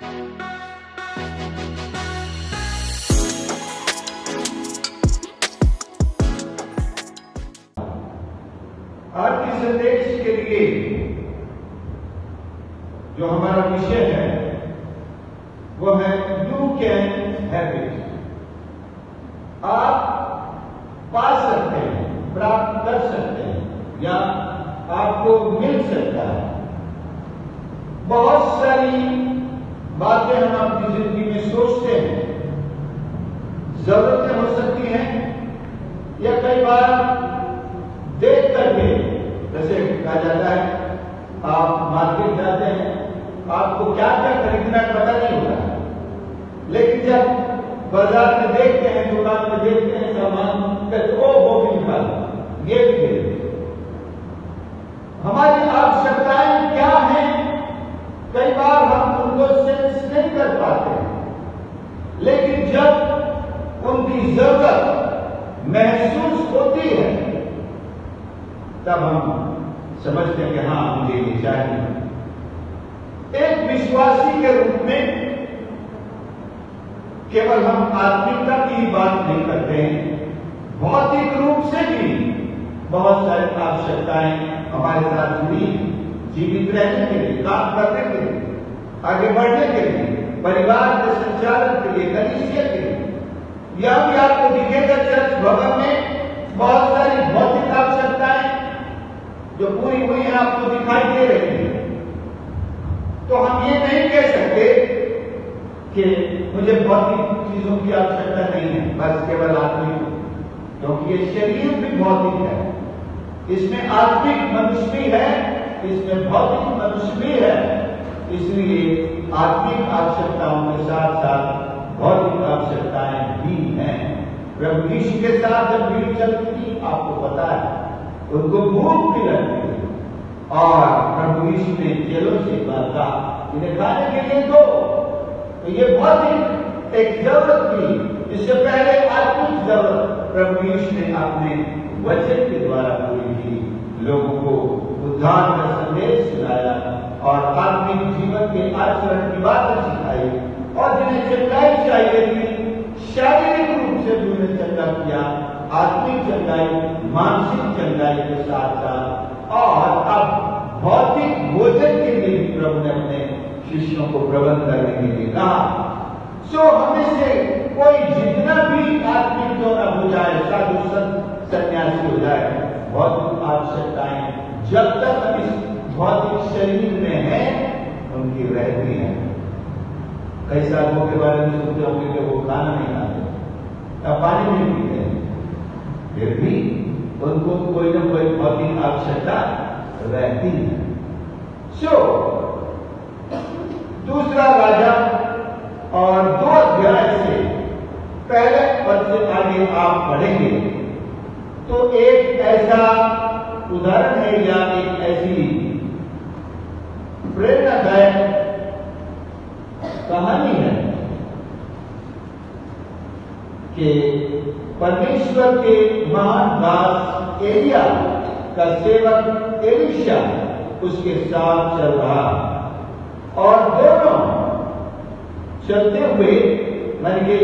आज के संदेश के लिए जो हमारा विषय है वो है यू कैन हैव इट। आप पा सकते हैं, प्राप्त कर सकते हैं या आपको मिल सकता है। बहुत सारी बातें हम अपनी जिंदगी में सोचते हैं, जरूरतें हो सकती हैं या कई बार देख करके, जैसे कहा जाता है आप मार्केट जाते हैं, आपको क्या क्या खरीदना है पता नहीं होता, लेकिन जब बाजार में देखते हैं, दुकान में देखते हैं सामान, कहते ओ वो भी निकाल, ये भी दे। हमारी आवश्यकताएं क्या हैं, कई बार हम उनको सेंस नहीं कर पाते, लेकिन जब उनकी जरूरत महसूस होती है तब हम समझते हैं कि हाँ मुझे ये चाहिए। एक विश्वासी के रूप में केवल हम आत्मिकता की बात नहीं करते हैं, भौतिक रूप से भी बहुत सारी आवश्यकताएं हमारे साथ जुड़ी हैं। जीवित रहने के लिए, काम करने के लिए, आगे बढ़ने के लिए, परिवार के संचालन के लिए, कलीसिया के लिए। यह भी आपको दिखेगा चर्च भवन में बहुत सारी भौतिक आवश्यकताएं जो पूरी हुई हैं आपको दिखाई दे रही है। तो हम ये नहीं कह सकते कि मुझे भौतिक चीजों की आवश्यकता नहीं है, बस केवल आत्मिक, क्योंकि ये शरीर भी भौतिक है, इसमें आत्मिक मनुष्य भी है, इसमें भौतिक मनुष्य भी है। इसलिए आत्मिक आवश्यकताओं के साथ साथ भौतिक आवश्यकताएं भी हैं। प्रभु यीशु के साथ जब भीड़ चलती थी, आपको पता है उनको भूख भी लगती थी और प्रभु यीशु ने चेलों से कहा इन्हें खाने के लिए दो। तो ये भौतिक एक जरूरत थी, इससे पहले आत्मिक जरूरत प्रभु यीशु ने अपने वचन के द्वारा पूरी की, लोगों को उद्धार का संदेश सुनाया और आत्मिक जीवन के आचरण की बातें सिखाई, और जिन्हें चंगाई चाहिए थी शारीरिक रूप से भी उन्हें चंगा किया, आत्मिक चंगाई, मानसिक चंगाई के साथ साथ, और अब भौतिक भोजन के लिए भी प्रभु ने अपने शिष्यों को प्रबंध करने के लिए कहा। सो हमें से कोई जितना भी आत्मिक क्यों न हो जाए, साधु संत सन्यासी हो जाए, भौतिक आवश्यकताएं जब तक हम इस भौतिक शरीर में हैं उनकी रहती हैं। कई साधुओं के बारे में सुनते होंगे कि वो खाना नहीं खाते या पानी नहीं पीते, फिर भी उनको कोई ना कोई भौतिक आवश्यकता रहती है। सो दूसरा राजा और 2 अध्याय से पहले पद से आगे आप पढ़ेंगे तो एक ऐसा उदाहरण है या एक ऐसी प्रेरणादायक कहानी है कि परमेश्वर के महान दास एलिया का सेवक एलीशा उसके साथ चल रहा, और दोनों चलते हुए मान के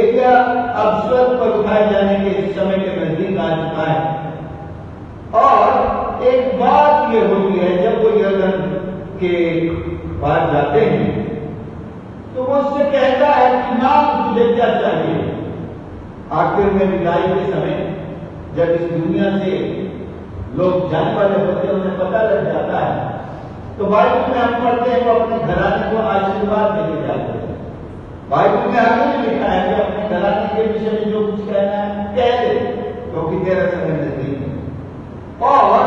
एलिया अब स्वर्ग पर उठाए जाने के समय के नजदीक आ चुका है, और एक बात ये होती है जब वो यर्दन के पास जाते हैं तो वो उससे कहता है कि नाम तुझे क्या चाहिए। आखिर में विदाई के समय जब इस दुनिया से लोग जाने वाले होते हैं, उन्हें पता लग जाता है, तो बाइबल में हम पढ़ते हैं वो अपने घराने को आशीर्वाद देके जाते हैं। बाइबल में आगे भी लिखा है कि अपने घराने के विषय में जो कुछ कहना है कह दे, क्योंकि तेरा समय नजदीक है। और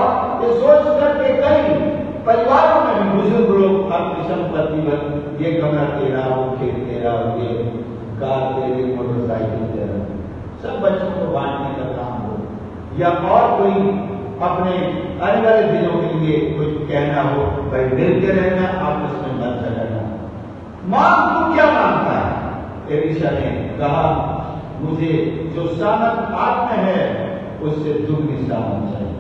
ये सोच करके कई परिवारों में भी बुजुर्ग लोग अपनी संपत्ति पर ये कमरा तेरा, वो खेत तेरा, ये कार तेरी, मोटरसाइकिल तेरा, सब बच्चों को बांटने का काम हो, या और कोई अपने आने वाले दिनों के लिए कुछ कहना हो, भाई मिलके रहना, आपस में मत झगड़ना। मांग तू क्या मांगता है? एलीशा ने कहा मुझे जो सामर्थ आप में है उससे दुगनी सामर्थ चाहिए।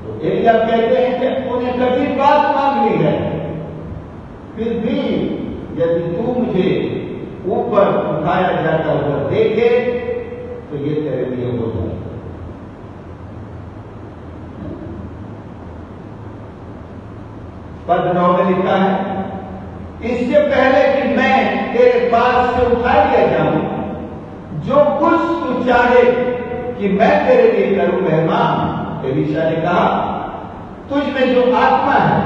तो एलिया कहते हैं कि उन्हें कठिन बात मांग ली है, फिर भी उठाया जाता हुआ देखे तो ये तेरे लिए हो जाएगा। पद 9 में लिखा है, इससे पहले कि मैं तेरे पास से उठा लिया जाऊं, जो कुछ तू चाहे कि मैं तेरे लिए करूं मेहमान। एलीशा ने कहा, तुझ में जो आत्मा है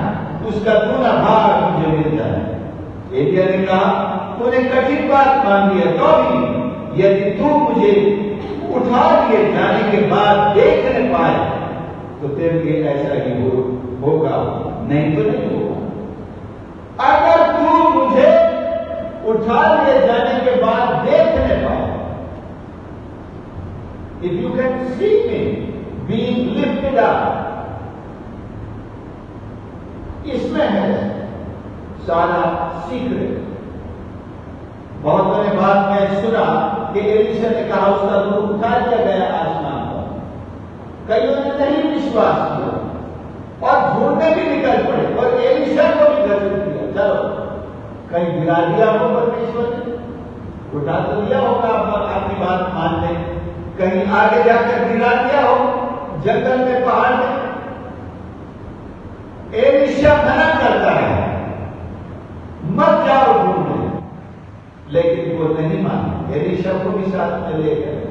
उसका दूना भाग मुझे मिल जाए। एलिय्याह ने कहा, तूने कठिन बात मांगी है, तो भी यदि तू मुझे उठा लिए जाने के बाद देख न पाए तो तेरे लिए ऐसा ही होगा, नहीं तो नहीं होगा। अगर तू मुझे उठा लिए जाने के बाद देख न पाए, if you can see me being lifted up, इसमें है सारा सीक्रेट। बहुतों ने बाद में सुना कि एलीशा ने कहा उसका रूप उठा दिया गया आसमान पर। कईयों ने नहीं विश्वास किया और ढूंढने भी निकल पड़े और एलीशा को भी घोषित किया, चलो कहीं गिरा दिया हो परमेश्वर ने, उठा तो दिया होगा, आपकी बात मान ले, कहीं आगे जाकर गिरा दिया हो जंगल में, पहाड़ में। एलीशा मना करता है, मत जाओ ढूंढने, लेकिन वो नहीं माने। एलीशा को भी साथ में ले गए,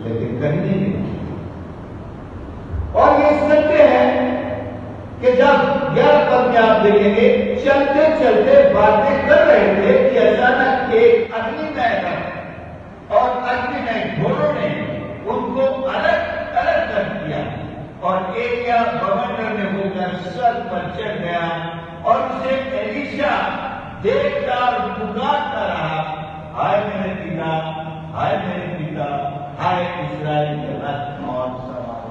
लेकिन कहीं नहीं मिला। और ये सत्य है कि जब 11 पद में आप देखेंगे, चलते चलते बातें कर रहे थे कि अचानक एक अग्नि में और अग्नि में घोड़ों ने उनको अलग अलग कर दिया और एलिय्याह बवंडर में होकर सर पर चढ़ गया और उसे एलीशा देखता और पुकारता रहा, हाय मेरे पिता, हाय मेरे पिता, हाय इस्राएल के रथ और सवार।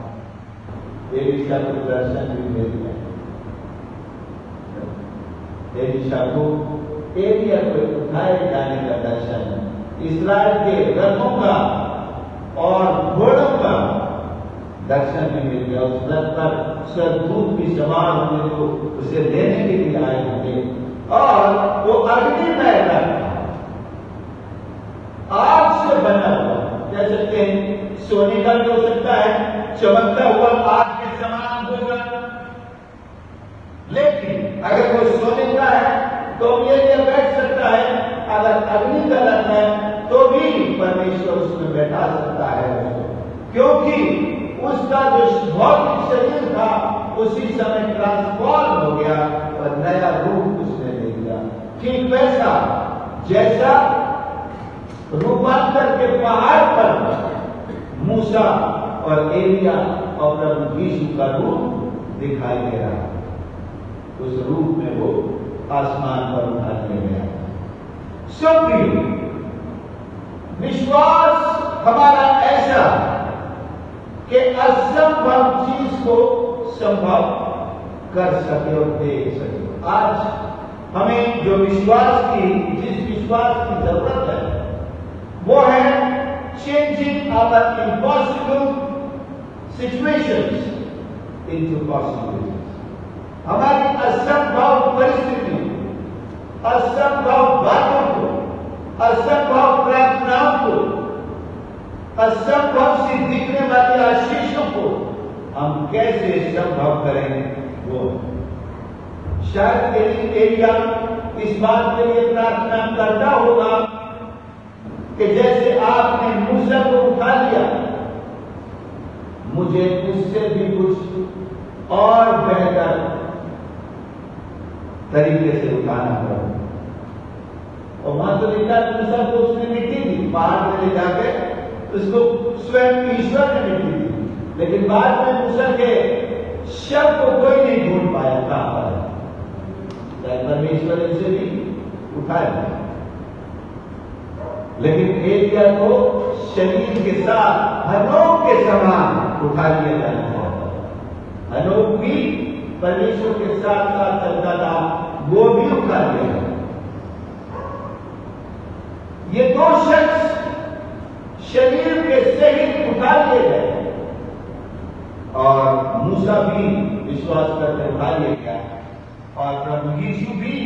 एलीशा को दर्शन भी मिल गया। एलीशा को एलिय्याह को उठाए जाने का दर्शन, इस्राएल के रथों का और घोड़ों का दर्शन भी मिल गया। उस रथ पर सरदूत भी सवार होंगे तो उसे लेने के लिए आए होंगे और वो अग्निमय रथ आग से बना हुआ, कह सकते हैं सोने का भी हो सकता है, चमकता हुआ आग के समान होगा। लेकिन अगर वो सोने का है तो ये बैठ सकता है, अगर अग्नि का रथ है तो भी परमेश्वर उसमें बैठा सकता है, क्योंकि उसका जो भौतिक शरीर था उसी समय ट्रांसफॉर्म हो गया और नया रूप उसने ले लिया। ठीक वैसा जैसा रूपांतर के पहाड़ पर मूसा और एलिय्याह और प्रभु यीशु का रूप दिखाई दे रहा, उस रूप में वो आसमान पर उठा दिया गया। सब विश्वास हमारा ऐसा कि असंभव चीज को संभव कर सके और देख सके। आज हमें जो विश्वास की, जिस विश्वास की जरूरत है वो है changing our impossible situations into possibilities. हमारी असंभव परिस्थिति, असंभव बातों को, असंभव प्रार्थनाओं को, असंभव सी दिखने वाली आशीषों को हम कैसे संभव करेंगे। वो शायद एलिय्याह इस बात के लिए प्रार्थना करता होगा कि जैसे आपने मूसा को उठा लिया, मुझे उससे भी कुछ और बेहतर तरीके से उठाना पड़ा। और वहां तो लिखा मूसा को उसने मिट्टी दी, पहाड़ में ले जाकर उसको स्वयं ईश्वर ने मिट्टी दी, लेकिन बाद में मूसा के शव को कोई नहीं ढूंढ पाया कहां पर। परमेश्वर ने उसे भी उठाया, लेकिन एलिय्याह को शरीर के साथ हनोक के समान उठा लिया जाना चाहता। हनोक भी परमेश्वर के साथ साथ चलता था, वो भी उठा लिया गया। ये दो शख्स शरीर के सहित उठा लिए गए और मूसा भी विश्वास करके उठा लिया गया और प्रभु यीशु भी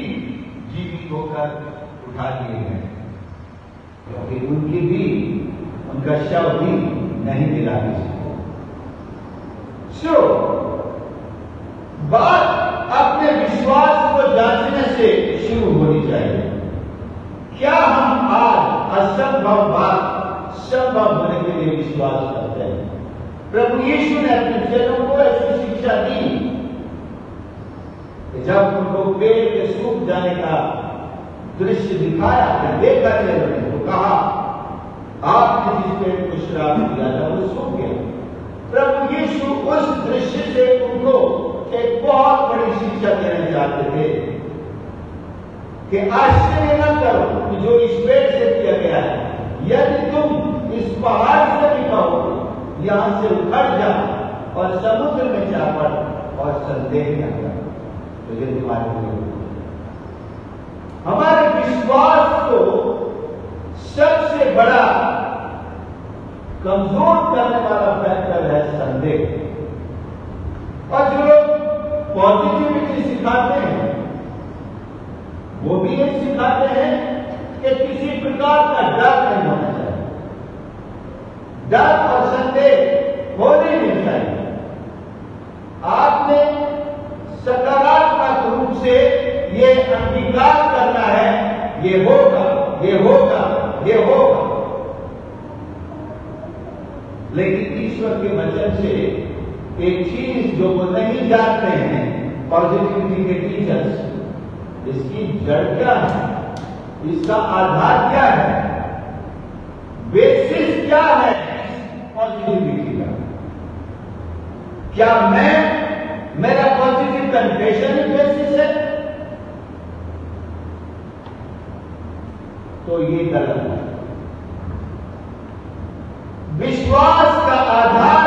जीवित होकर उठा लिए गए। क्योंकि उनकी भी, उनका शव भी नहीं मिला किसी को। सो बात अपने विश्वास को जांचने से शुरू होनी चाहिए। क्या हम आज असंभव बात संभव होने के लिए विश्वास करते हैं? प्रभु यीशु ने अपने चेलों को ऐसी शिक्षा दी कि जब उनको पेड़ के सूख जाने का दृश्य दिखाया, फिर देखा चेलों ने तो कहा, आपने जिस पेड़ को श्राप दिया था वो सूख गया। प्रभु यीशु उस दृश्य से उनको एक बहुत बड़ी शिक्षा देना चाहते थे कि आश्चर्य न करो कि जो इस पेड़ से किया गया है, यदि तुम इस पहाड़ से भी कहो यहां से उखड़ जा और समुद्र में जा पड़ और संदेह न कर, तो ये तुम्हारे लिए हमारे विश्वास को सबसे बड़ा कमजोर करने वाला फैक्टर है संदेह। और जो लोग पॉजिटिविटी सिखाते हैं वो भी ये सिखाते हैं कि किसी प्रकार का डर नहीं होना चाहिए, डर और संदेह होने नहीं चाहिए। आपने सकारात्मक रूप से ये अंगीकार करना है, ये होगा, ये होगा, ये होगा। लेकिन ईश्वर के वचन से एक चीज जो वो नहीं जानते हैं पॉजिटिविटी के टीचर्स, इसकी जड़ क्या है, इसका आधार क्या है, बेसिस क्या है पॉजिटिविटी का? क्या मेरा पॉजिटिव कन्फेशन ही बेसिस है? तो ये गलत है। विश्वास का आधार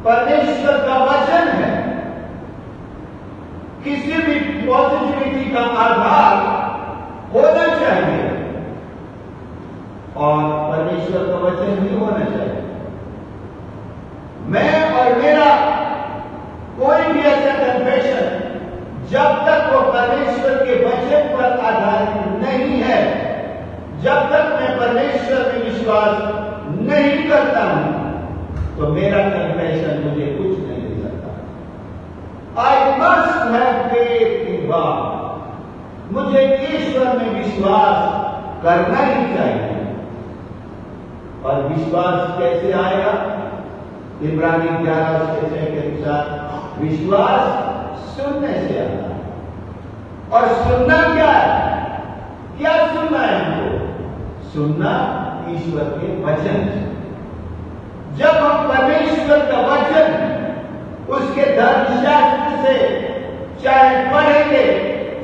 परमेश्वर का वचन है। किसी भी पॉजिटिविटी का आधार होना चाहिए और परमेश्वर का वचन भी होना चाहिए। मैं और मेरा कोई भी ऐसा कन्फेशन जब तक वो परमेश्वर के वचन पर आधारित नहीं है, जब तक मैं परमेश्वर में विश्वास नहीं करता हूं, तो मेरा कन्फेशन मुझे कुछ नहीं दे सकता। I must have faith in God. मुझे ईश्वर में विश्वास करना ही चाहिए। और विश्वास कैसे आएगा? इब्रानी 11:6 के अनुसार विश्वास सुनने से आता है। और सुनना क्या है? क्या सुनना है हमको? सुनना ईश्वर के वचन। जब हम परमेश्वर का वचन उसके धर्मशास्त्र से चाहे पढ़ेंगे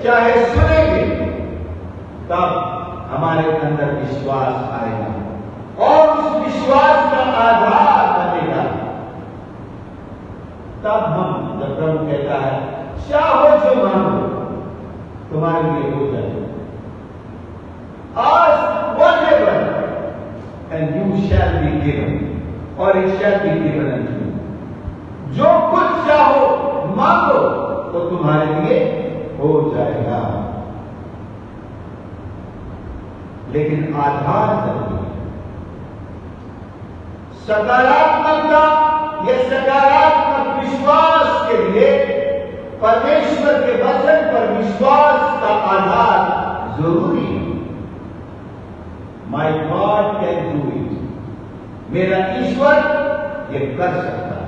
चाहे सुनेंगे, तब हमारे अंदर विश्वास आएगा और उस विश्वास का आधार बनेगा। तब हम, जब प्रभु कहता है चाहो जो मांगो तुम्हारे लिए हो जाएगा, ask whatever and you shall be given or it shall be given unto you। जो कुछ चाहो मांगो तो तुम्हारे लिए हो जाएगा। लेकिन आधार जरूरी है। सकारात्मकता या सकारात्मक विश्वास के लिए परमेश्वर के वचन पर विश्वास का आधार जरूरी है। माई गॉड कैन डू इट। मेरा ईश्वर ये कर सकता है।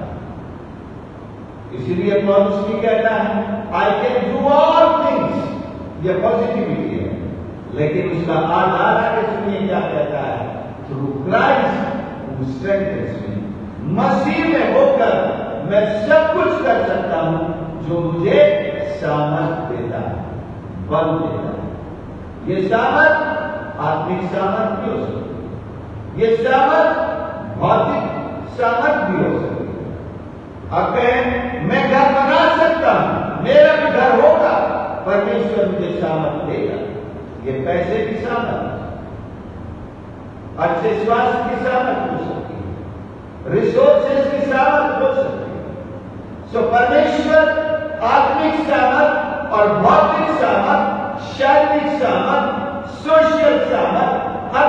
इसीलिए पौलुस भी कहता है I can do all things. ये पॉजिटिविटी है, लेकिन उसका आधार आगे सुनिए क्या कहता है, थ्रू क्राइस्ट हू स्ट्रेंथन्स मी। मसीह में होकर मैं सब कुछ कर सकता हूं जो मुझे सामर्थ देता है, बल देता है। ये सामर्थ आत्मिक सामर्थ भी हो सकती है, ये सामर्थ भौतिक सामर्थ भी हो सकती है। अब कहें मैं घर बना सकता हूं, मेरा भी घर होगा, परमेश्वर मुझे सामर्थ देगा। ये पैसे की सामर्थ, अच्छे स्वास्थ्य की सामर्थ हो सकती है, रिसोर्सेज की सामर्थ हो सकती है। सो परमेश्वर आत्मिक सामर्थ और भौतिक सामर्थ, शारीरिक सामर्थ, सोशल सामर्थ, हर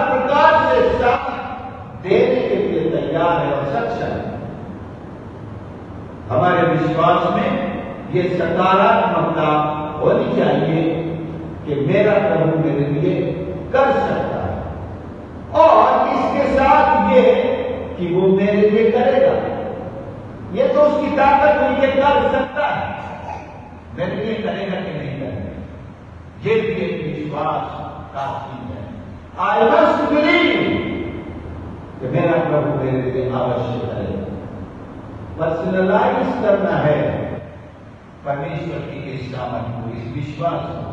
विश्वास में ये सकारात्मकता होनी चाहिए कि मेरा प्रभु मेरे लिए कर सकता है, और इसके साथ ये कि वो मेरे लिए करेगा। ये तो उसकी ताकत हुई, ये कर सकता है, मेरे लिए करेगा कि नहीं करेगा, ये भी एक विश्वास का चीज है। आई मस्ट बिलीव कि मेरा प्रभु मेरे लिए अवश्य करेगा। पर्सनलाइज करना है परमेश्वर की इस सामर्थ को, इस विश्वास को।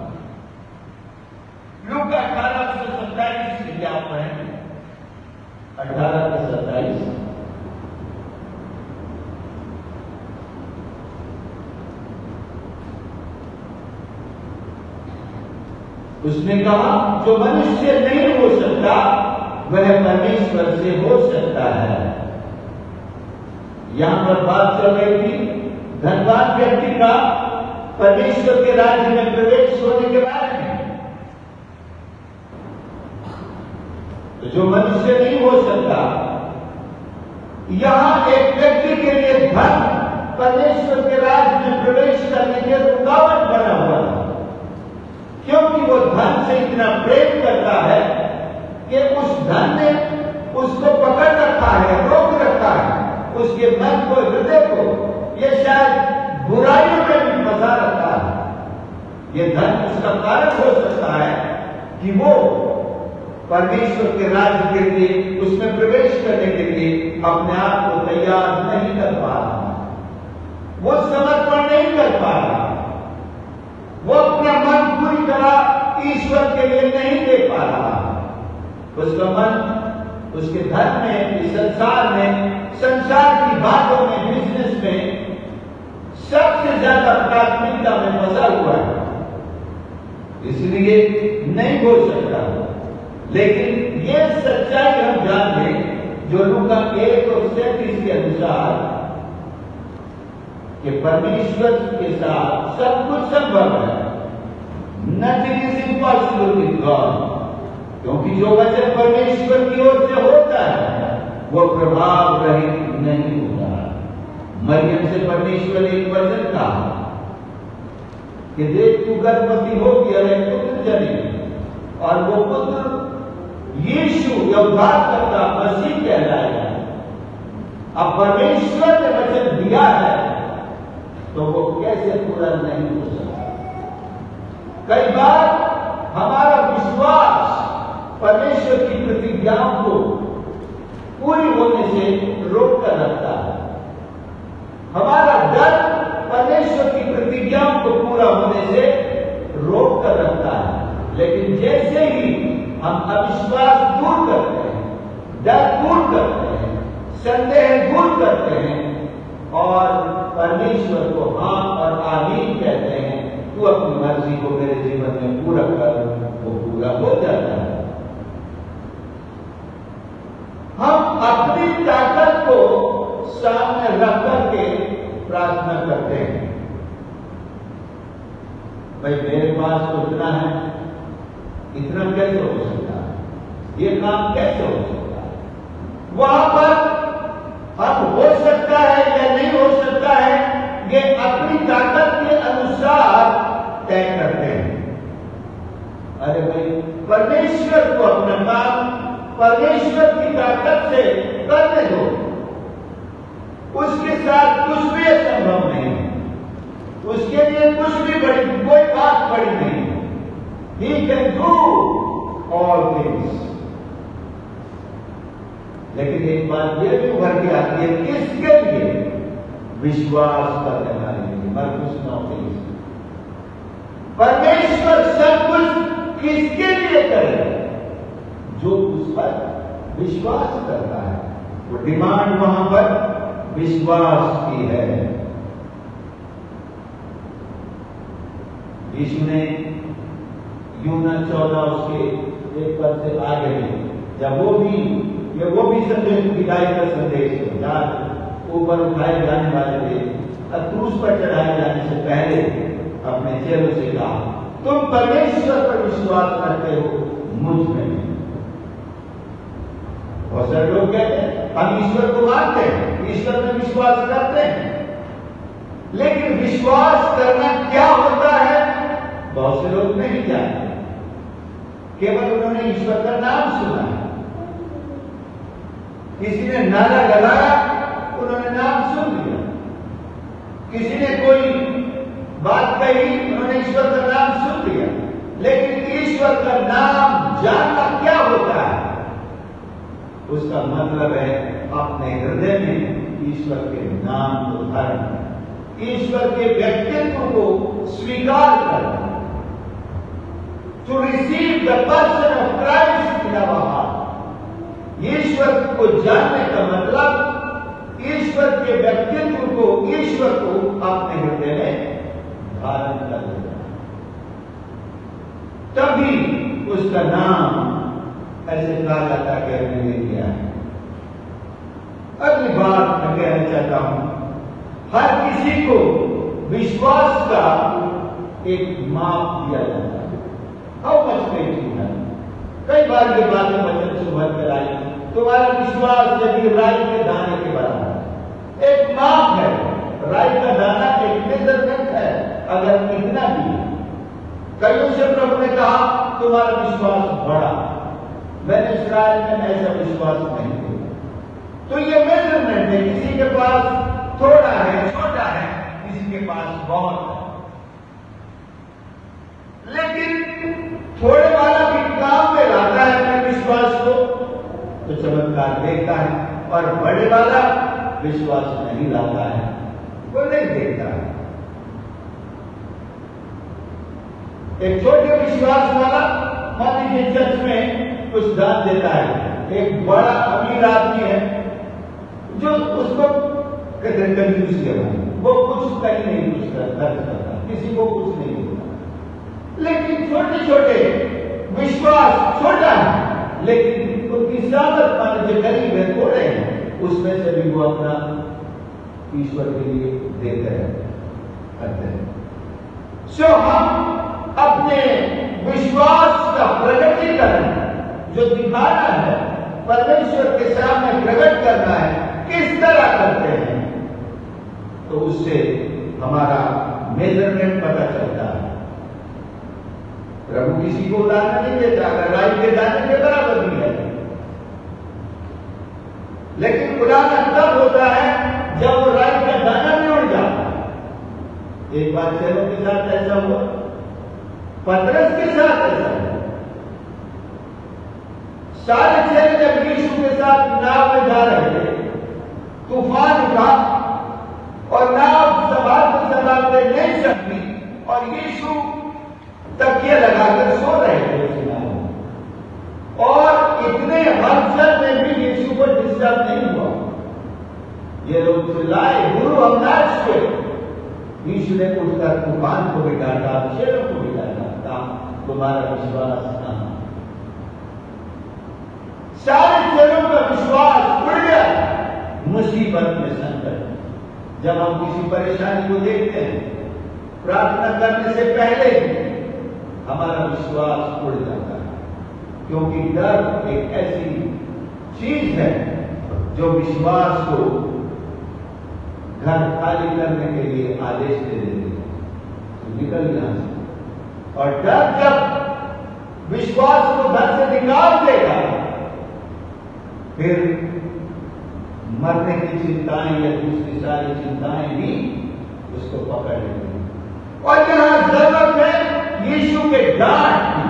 लूका 18:27 से आप पढ़ें, 18:27। उसने कहा जो मनुष्य नहीं हो सकता वह परमेश्वर से हो सकता है। यहां पर बात चल रही थी धनवान व्यक्ति का परमेश्वर के राज्य में प्रवेश होने के बारे में। तो जो मनुष्य नहीं हो सकता, यहां एक व्यक्ति के लिए धन परमेश्वर के राज्य में प्रवेश करने के रुकावट बना हुआ है, क्योंकि वो धन से इतना प्रेम करता है कि उस धन ने उसको पकड़ रखा है, रोक रखा है, उसके मन को, हृदय को, ये शायद बुराइयों में भी फंसा रखा है। ये धन उसका कारण हो सकता है कि वो परमेश्वर के राज्य के लिए, उसमें प्रवेश करने के लिए अपने आप को तैयार नहीं कर पा रहा, वो समर्पण नहीं कर पा रहा, वो अपना मन पूरी तरह ईश्वर के लिए नहीं दे पा रहा। उसका मन उसके धन में, इस संसार में, संसार की बातों में, बिजनेस में सबसे ज्यादा प्राथमिकता में फंसा हुआ है, इसलिए नहीं हो सकता। लेकिन ये सच्चाई हम जान लें जो लूका 1:37 के अनुसार कि परमेश्वर के साथ सब कुछ संभव है। Nothing is impossible with God, क्योंकि जो वचन परमेश्वर की ओर से होता है वो प्रभाव रहित नहीं होता। मरियम से परमेश्वर एक वचन कहा कि देख तू गर्भवती होगी और एक पुत्र जनेगी, और वो पुत्र यीशु उद्धारकर्ता मसीह कहलाएगा। अब परमेश्वर ने वचन दिया है तो वो कैसे पूरा नहीं हो सकता। कई बार हमारा विश्वास परमेश्वर की प्रतिज्ञाओं को पूरी होने से रोक कर रखता है। हमारा डर परमेश्वर की प्रतिज्ञाओं को पूरा होने से रोक कर रखता है। लेकिन जैसे ही हम अविश्वास दूर करते हैं, डर दूर करते हैं, संदेह दूर करते हैं और परमेश्वर को हाँ और आमीन कहते हैं, तू अपनी मर्जी को मेरे जीवन में पूरा कर, वो पूरा हो जाता है। हम अपनी ताकत को सामने रख करके प्रार्थना करते हैं, भाई मेरे पास तो इतना है, इतना कैसे हो सकता है, ये काम कैसे हो सकता है। वहां पर अब हो सकता है या नहीं हो सकता है, ये अपनी ताकत के अनुसार तय करते हैं। अरे भाई परमेश्वर को अपना काम परमेश्वर की ताकत से करने दो, उसके साथ कुछ भी असंभव नहीं, उसके लिए कुछ भी बड़ी कोई बात बड़ी नहीं। He can do all things। लेकिन एक बात यह भी उभर के आती है, किसके लिए? विश्वास करने वाले लिए। मरकुस 9:23। परमेश्वर सब कुछ किसके लिए करे? जो उस पर विश्वास करता है। वो डिमांड वहां पर विश्वास की है। यीशु ने यूहन्ना 14 उसके 1 पद से आगे में, जब वो भी संदेश विदाई का संदेश ऊपर उठाए जाने वाले थे, क्रूस पर चढ़ाए जाने से पहले अपने चेलों से कहा, तुम परमेश्वर पर विश्वास करते हो, मुझ में नहीं। बहुत सारे लोग कहते हैं हम ईश्वर को मानते हैं, ईश्वर में विश्वास करते हैं, लेकिन विश्वास करना क्या होता है बहुत से लोग नहीं जानते। केवल उन्होंने ईश्वर का नाम सुना है। किसी ने नारा लगाया, उन्होंने नाम सुन लिया। किसी ने कोई बात कही, उन्होंने ईश्वर का नाम सुन लिया। लेकिन ईश्वर का नाम जानना क्या होता है? उसका मतलब है अपने हृदय में ईश्वर के नाम को धारण, ईश्वर के व्यक्तित्व को स्वीकार करना। To receive the person of Christ in our heart. ईश्वर को जानने का मतलब ईश्वर के व्यक्तित्व को, ईश्वर को अपने हृदय में धारण कर लेना, तभी उसका नाम ऐसे कहा जाता है कि मैंने किया है। अगली बात मैं कहना चाहता हूं, हर किसी को विश्वास का एक माप दिया जाता है। हाउ मच फेथ है। कई बार ये बातें वचन से उभर कर आई, तुम्हारा विश्वास यदि राई के दाने के बराबर है। एक माप है, राई का दाना एक मेजरमेंट है। अगर इतना भी, कईयों से प्रभु ने कहा तुम्हारा विश्वास बड़ा, मैंने इस्राएल में ऐसा विश्वास नहीं किया। तो ये मेजरमेंट है, किसी के पास थोड़ा है, छोटा है, किसी के पास बहुत है। लेकिन थोड़े वाला भी काम में लाता है अपने विश्वास को तो चमत्कार देखता है, और बड़े वाला विश्वास नहीं लाता है, वो नहीं देखता है। एक छोटे विश्वास वाला मान लीजिए चर्च में कुछ दान देता है। एक बड़ा अमीर आदमी है जो उसको कहते हैं कंजूस है, वो कुछ कहीं नहीं कुछ खर्च करता, किसी को कुछ नहीं देता। लेकिन छोटे छोटे विश्वास छोटा है, लेकिन उनकी सामर्थ मान लीजिए गरीब है, थोड़े हैं, उसमें से भी वो अपना ईश्वर के लिए देते हैं, करते हैं। सो हम अपने विश्वास का प्रकटीकरण जो दिखाना है, परमेश्वर के सामने प्रकट करना है, किस तरह करते हैं, तो उससे हमारा मेजरमेंट पता चलता है। प्रभु किसी को उदाहरण नहीं देता, अगर राई के दाने के बराबर भी है। लेकिन उदाहरण तब होता है जब वो राई का दाना भी उड़ जाता है। एक बार चेलों के साथ ऐसा हुआ, पतरस के साथ ऐसा हुआ। सारे चेले जब यीशु के साथ नाव में जा रहे थे, तूफान उठा और नाव संभालते नहीं सकती, और यीशु तकिया लगाकर सो रहे थे उस नाव में, और इतने हलचल में भी यीशु को डिस्टर्ब नहीं हुआ। ये लोग चिल्लाए, गुरु हम नाच के। यीशु ने उठकर तूफान को भी डांटा, चेलों को भी डांटा, तुम्हारा विश्वास कहां? सारे चेलों का विश्वास उड़ गया। मुसीबत में संकट, जब हम किसी परेशानी को देखते हैं, प्रार्थना करने से पहले हमारा विश्वास उड़ जाता है, क्योंकि डर एक ऐसी चीज है जो विश्वास को घर खाली करने के लिए आदेश दे देती है, तो निकल यहां से। और डर जब विश्वास को घर से निकाल देगा, फिर मरने की चिंताएं या दूसरी सारी चिंताएं भी उसको पकड़ लेंगी। और जहां जरूरत है यीशु के डांट की,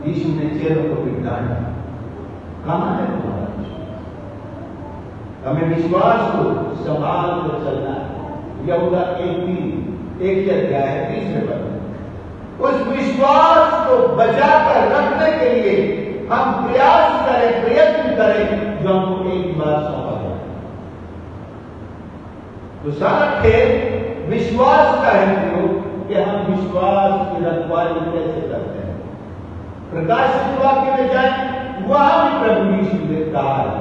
यीशु ने चेलों को भी डांटा। कहां है तुम्हारा विश्वास? हमें विश्वास को संभाल कर चलना है। यहूदा 1 अध्याय है 30 पद। उस विश्वास को बचाकर रखने के लिए हम प्रयास करें, प्रयत्न करें जो हमको एक बार सौंपा गया। तो सारा खेल विश्वास का है कि हम विश्वास की रखवाली कैसे करते हैं। प्रकाशित वाक्य में जाए, वहां भी प्रभु यीशु ने कहा है,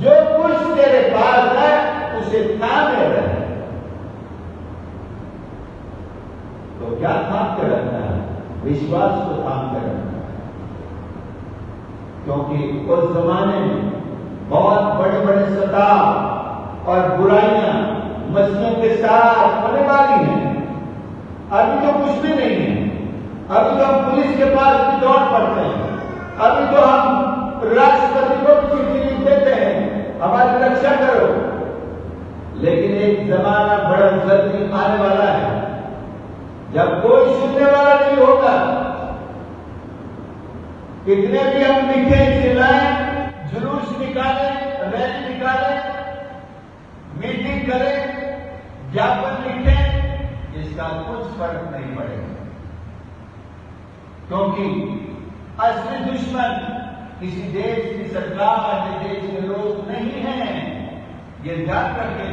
जो कुछ तेरे पास है उसे थामे रहे। तो क्या थाम के रखना है? विश्वास को थाम के रखना है, क्योंकि उस जमाने में बहुत बड़े बड़े सताव और बुराइयां मसीहों के साथ होने वाली है। अभी तो कुछ भी नहीं है, अभी तो हम पुलिस के पास भी दौड़ पड़ते हैं, अभी तो हम राष्ट्रपति को भी चिट्ठी लिख देते हैं हमारी रक्षा करो। लेकिन एक जमाना बड़ा जल्दी आने वाला है जब कोई सुनने वाला नहीं होगा। कितने भी हम लिखें, चिल्लाएं, जुलूस निकालें, रैली निकालें, मीटिंग करें, ज्ञापन लिखें, इसका कुछ फर्क नहीं पड़ेगा, क्योंकि असली दुश्मन किसी देश की सरकार या देश के लोग नहीं हैं। ये ध्यान रखें।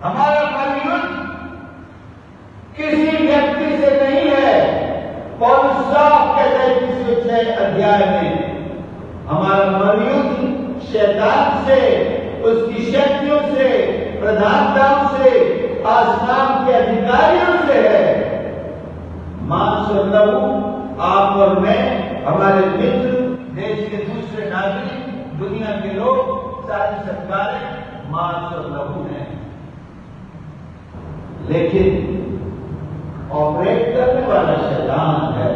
हमारा परियुद्ध किसी व्यक्ति से नहीं है। पौलुस साफ कहते हैं किसी 6 अध्याय में, हमारा परियुद्ध शैतान से, उसकी शक्तियों से, प्रधानताओं से, आसमान के अधिकारियों से है। मांस और लहू, आप और मैं, हमारे मित्र, देश के दूसरे नागरिक, दुनिया के लोग, सारी सरकारें मांस और लहू हैं। लेकिन ऑपरेट करने वाला शैतान है,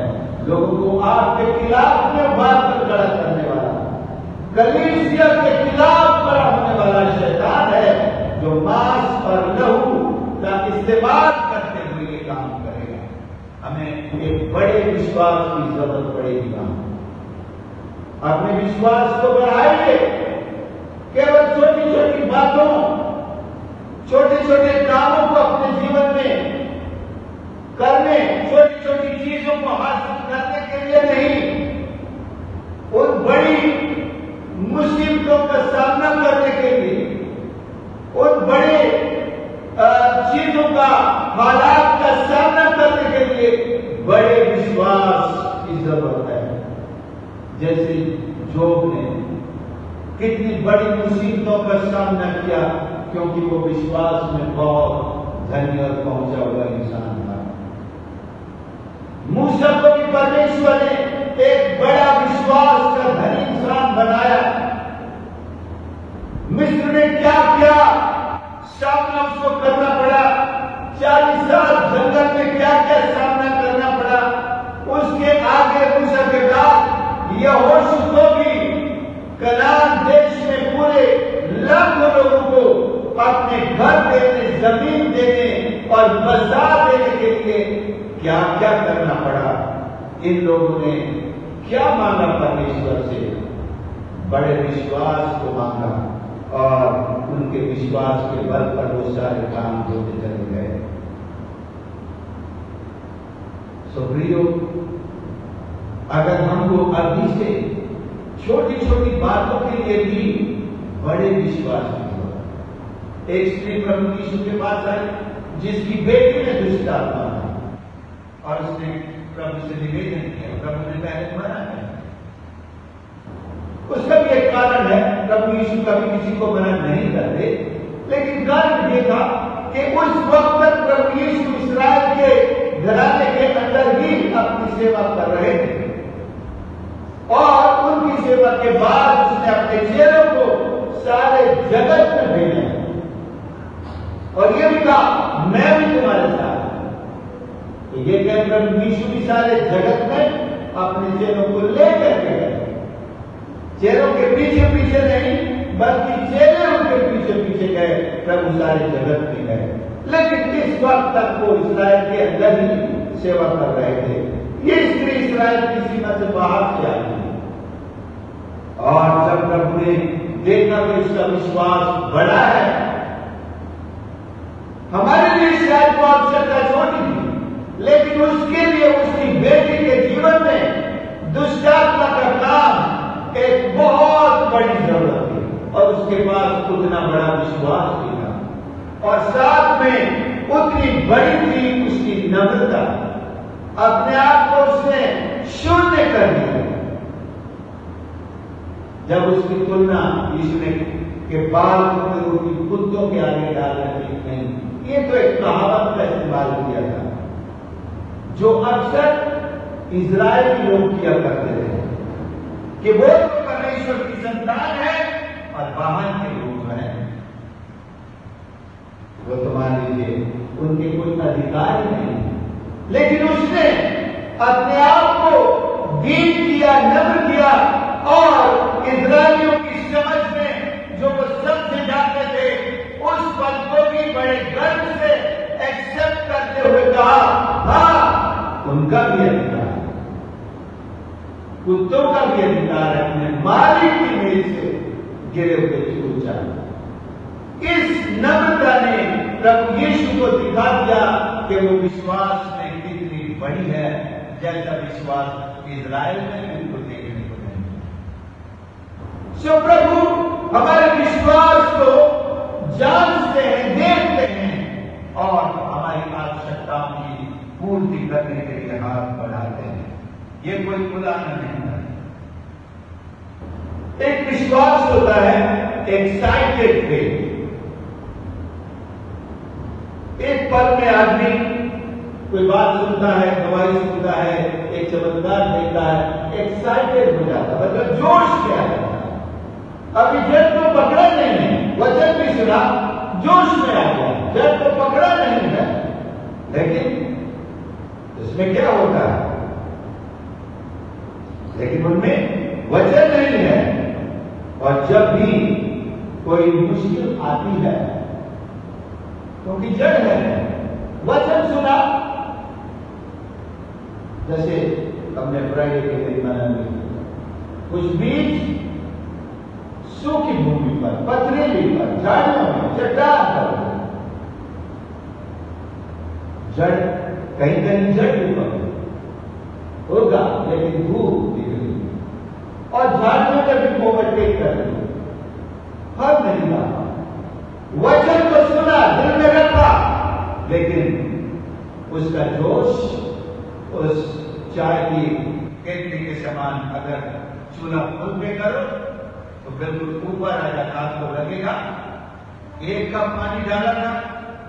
लोगों को आपके खिलाफ में बात पर खड़ा करने वाला, कलीसिया के खिलाफ खड़ा होने वाला शैतान है, जो मांस और लहू का इस्तेमाल करते हुए ये काम करेगा। हमें एक बड़े विश्वास की जरूरत पड़ेगी। अपने विश्वास को बढ़ाइए। केवल छोटी छोटी बातों, छोटे छोटे कामों को अपने जीवन में करने, छोटी छोटी चीजों को हासिल करने के लिए नहीं, उन बड़ी मुसीबतों का सामना करने के लिए, उन बड़े चीजों का, हालात का सामना करने के लिए बड़े विश्वास की जरूरत है। जैसे जोब ने कितनी बड़ी मुसीबतों का सामना किया, क्योंकि वो विश्वास में बहुत धनी और पहुंचा हुआ इंसान था। मूसा को भी परमेश्वर ने एक बड़ा विश्वास का धनी इंसान बनाया। मिस्र ने क्या किया, सामना उसको करना पड़ा। 40 साल जंगल में क्या क्या सामना करना पड़ा। उसके आगे मूसा के बाद यहोशू भी कनान देश में पूरे लाखों लोगों को अपने घर देने, जमीन देने और बसा देने के लिए क्या क्या करना पड़ा। इन लोगों ने क्या मांगा परमेश्वर से? बड़े विश्वास को मांगा और उनके विश्वास के बल पर वो सारे काम होते चले गए। प्रियो, अगर हमको अभी से छोटी छोटी बातों के लिए भी बड़े विश्वास की जरूरत। एक स्त्री प्रभु यीशु के पास आई जिसकी बेटी में दुष्ट आत्मा था, और उसने प्रभु से निवेदन किया। प्रभु ने पहले मना किया। उसका भी एक कारण है, प्रभु यीशु कभी किसी को मना नहीं करते, लेकिन कारण ये था कि उस वक्त तक प्रभु यीशु इस्राएल के घराने के अंदर ही अपनी सेवा कर रहे थे, और उनकी सेवा के बाद उसने अपने चेलों को सारे जगत में भेजा और ये भी कहा मैं भी तुम्हारे साथ। तो ये कह प्रभु यीशु भी सारे जगत में अपने चेलों को लेकर के गए। चेलों के पीछे पीछे नहीं, बल्कि चेले उनके पीछे पीछे गए, प्रभु सारे जगत में गए। लेकिन इस वक्त तक वो इस्राएल के अंदर ही सेवा कर रहे थे। ये स्त्री इस्राएल की सीमा से बाहर से आई थी, और जब प्रभु ने देखा कि उसका विश्वास बड़ा है, हमारे लिए इस्राएल को आवश्यकता छोटी थी, लेकिन उसके लिए उसकी बेटी के जीवन में दुष्टात्मा का काम एक बहुत बड़ी जरूरत थी, और उसके पास उतना बड़ा विश्वास भी था, और साथ में उतनी बड़ी थी उसकी नम्रता। अपने आप को उसने शून्य कर दिया। जब उसकी तुलना यीशु ने के बाल की कुत्तों के आगे डालने की नहीं, ये तो एक कहावत का इस्तेमाल किया था जो अक्सर इजरायली लोग किया करते थे कि वो तो परमेश्वर की संतान है और बाहर के लोग हैं। वो तो मान लीजिए उनके कोई अधिकार ही नहीं, लेकिन उसने अपने आप को दीन किया, नम्र किया और इजरायलियों की समझ में जो वो समझे जाते थे उस पद को भी बड़े गर्व से एक्सेप्ट करते हुए कहा, हाँ उनका भी अधिकार, कुत्तों का भी अधिकार है अपने मालिक की मेज से गिरे हुए छू जाना। इस नम्रता ने प्रभु यीशु को दिखा दिया कि वो विश्वास में कितनी बड़ी है, जैसा विश्वास इजराइल में बिल्कुल देखने को नहीं। सो प्रभु हमारे विश्वास को जानते हैं, देखते हैं और हमारी आवश्यकताओं की पूर्ति करने के लिए हाथ बढ़ाते हैं। ये कोई पुराना नहीं है। एक विश्वास होता है एक्साइटेड फेथ। एक पल में आदमी कोई बात सुनता है, दवाई सुनता है, एक चमत्कार देखता है, एक्साइटेड हो जाता है, मतलब जोश में आ जाता है। अभी जब तो पकड़ा नहीं है, वचन भी सुना, जोश में आ गया, जब तो पकड़ा नहीं है, लेकिन इसमें क्या होता है? लेकिन उनमें वचन नहीं है। और जब भी कोई मुश्किल आती है, क्योंकि जड़ है, वचन सुना, जैसे हमने फ्राइडे के दिन मना कुछ बीज सूखी भूमि पर, पथरीली पर, झाड़ियों में, चट्टान पर, जड़ कहीं कहीं जड़ ऊपर होगा, लेकिन धूप निकली और झाड़ियों का भी ओवरटेक कर रही, फल नहीं रहा। वचन को सुना, दिल में रखा, लेकिन उसका जोश उस चाय की केतली के समान अगर चूल्हा फूल पे करो तो बिल्कुल ऊपर आएगा, हाथ को लगेगा। एक कप पानी डाला था,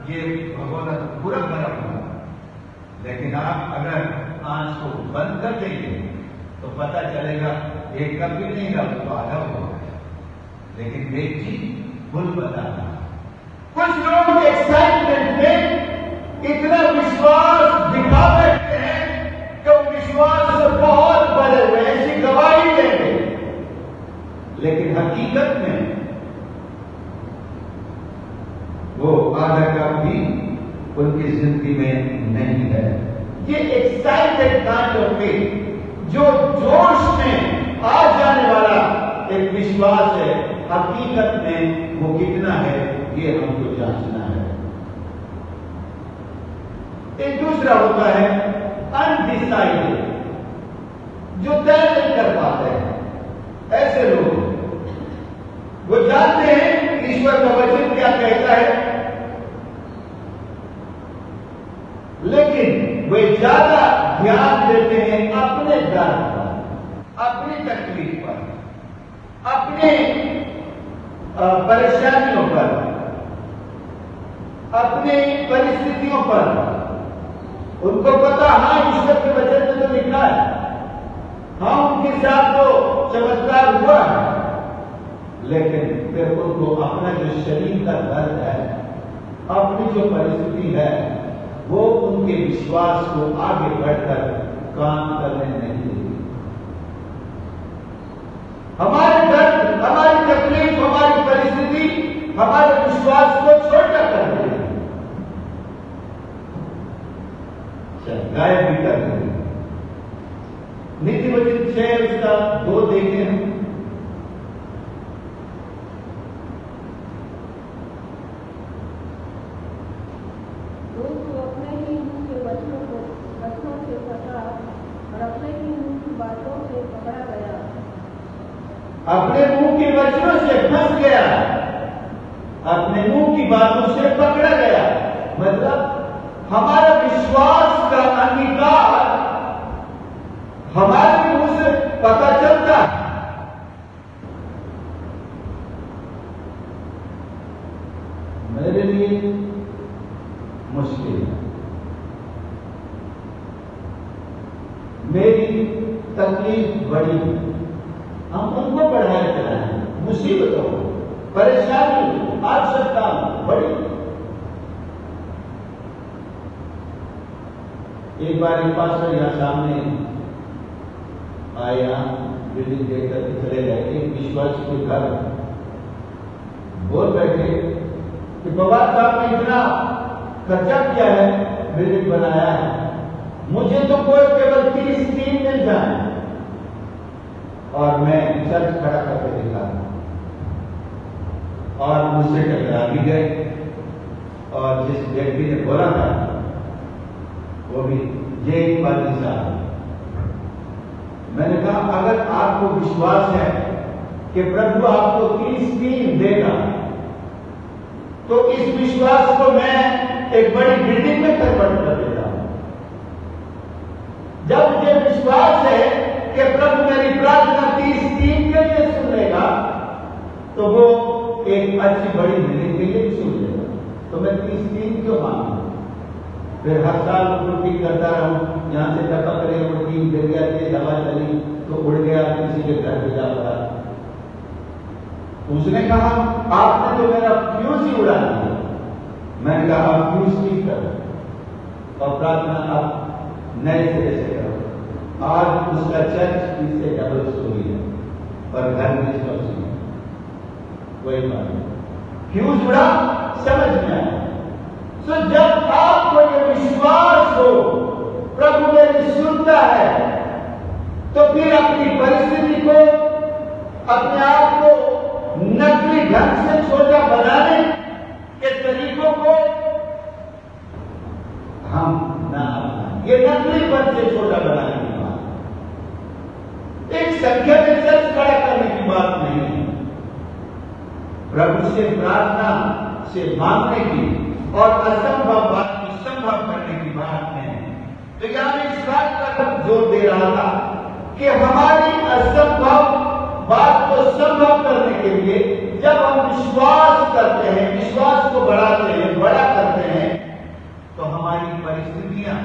ये भगोना पूरा गर्म होगा, लेकिन आप अगर आंच को बंद कर देंगे तो पता चलेगा एक कप भी नहीं रहा, तो आधा होगा, लेकिन एक चीज फुल बताता। कुछ लोग एक्साइटमेंट में इतना विश्वास दिखा बैठते हैं कि विश्वास से बहुत बड़े हुए, ऐसी गवाही देंगे, लेकिन हकीकत में वो आधा कप भी उनकी जिंदगी में नहीं है। ये एक्साइटेड काइंड ऑफ फेथ, जो जोश में आ जाने वाला एक विश्वास है, हकीकत में वो कितना है ये हमको जांचना है। एक दूसरा होता है अनडिसाइडेड, जो तय नहीं कर पाते हैं। ऐसे लोग वो जानते हैं ईश्वर का वचन क्या कहता है, लेकिन वे ज्यादा ध्यान देते हैं अपने दर्द पर, अपनी तकलीफ पर, अपने परेशानियों पर, अपने परिस्थितियों पर। उनको पता, हाँ ईश्वर के वचन में तो लिखा है, हाँ उनके साथ तो चमत्कार हुआ है, लेकिन फिर उनको अपना जो शरीर का दर्द है, अपनी जो परिस्थिति है, वो उनके विश्वास को आगे बढ़कर काम करने नहीं देती। हमारे दर्द, हमारी तकलीफ, हमारी परिस्थिति हमारे विश्वास को छोटा कर देती, गायब भी कर देती। नीति वचन 6 उसका 2 देखें हम। अपने मुंह के वचनों से फंस गया, अपने मुंह की बातों से पकड़ा गया। मतलब हमारा विश्वास का अंगीकार हमारे मुंह से पता चलता है। मेरे लिए मुश्किल है, मेरी तकलीफ बड़ी है, हम उनको बढ़ाए चलाएं, मुसीबतों को, परेशानी को, आवश्यकता बड़ी, एक बार एक पास्टर यहाँ सामने आया, बिल्डिंग देख करके चले गए। एक विश्वास के घर बोल बैठे कि बाबा साहब ने इतना खर्चा किया है, बिल्डिंग बनाया है, मुझे तो कोई केवल 30 टीम मिल जाए। और मैं चर्च खड़ा करके दिखा और मुझसे टकरा भी गए। और जिस व्यक्ति ने बोला था वो भी ये पाजी साहब। मैंने कहा अगर आपको विश्वास है कि प्रभु आपको 30 टीम देगा तो इस विश्वास को मैं एक बड़ी बिल्डिंग में कन्वर्ट कर देता हूं। जब मुझे विश्वास है कि प्रभु मेरी प्रार्थना 30 टीम के लिए सुन लेगा तो वो एक अच्छी बड़ी बिल्डिंग के लिए भी सुन लेगा। तो मैं 30 टीम क्यों मांगू? फिर हर साल बुकिंग करता रहूं, यहां से टपक रहे बुकिंग गिर गया, तेज हवा चली तो उड़ गया, किसी के घर पे जा पड़ा। उसने कहा आपने तो मेरा फ्यूज ही उड़ा दिया। मैंने कहा आप फ्यूज ठीक करो और प्रार्थना आप नए सिरे से करो। आज उसका चर्च इससे डबल स्टोरी है और घर में स्टोरी है। वही बात है, फ्यूज उड़ा, समझ में आया। तो जब आपको ये विश्वास हो प्रभु मेरी सुनता है तो फिर अपनी परिस्थिति को, अपने आप को नकली ढंग से छोटा बनाने के तरीकों को हम ना अपनाएं। ये नकली पद से छोटा बनाने की बात, एक संख्या में चर्च खड़ा करने की बात नहीं है। प्रभु से प्रार्थना से मांगने की और असंभव बात को संभव करने की बात है। तो यहां मैं इस बात पर जोर दे रहा था कि हमारी असंभव बात को संभव करने के लिए जब हम विश्वास करते हैं, विश्वास को बढ़ाते हैं, बड़ा करते हैं, तो हमारी परिस्थितियां,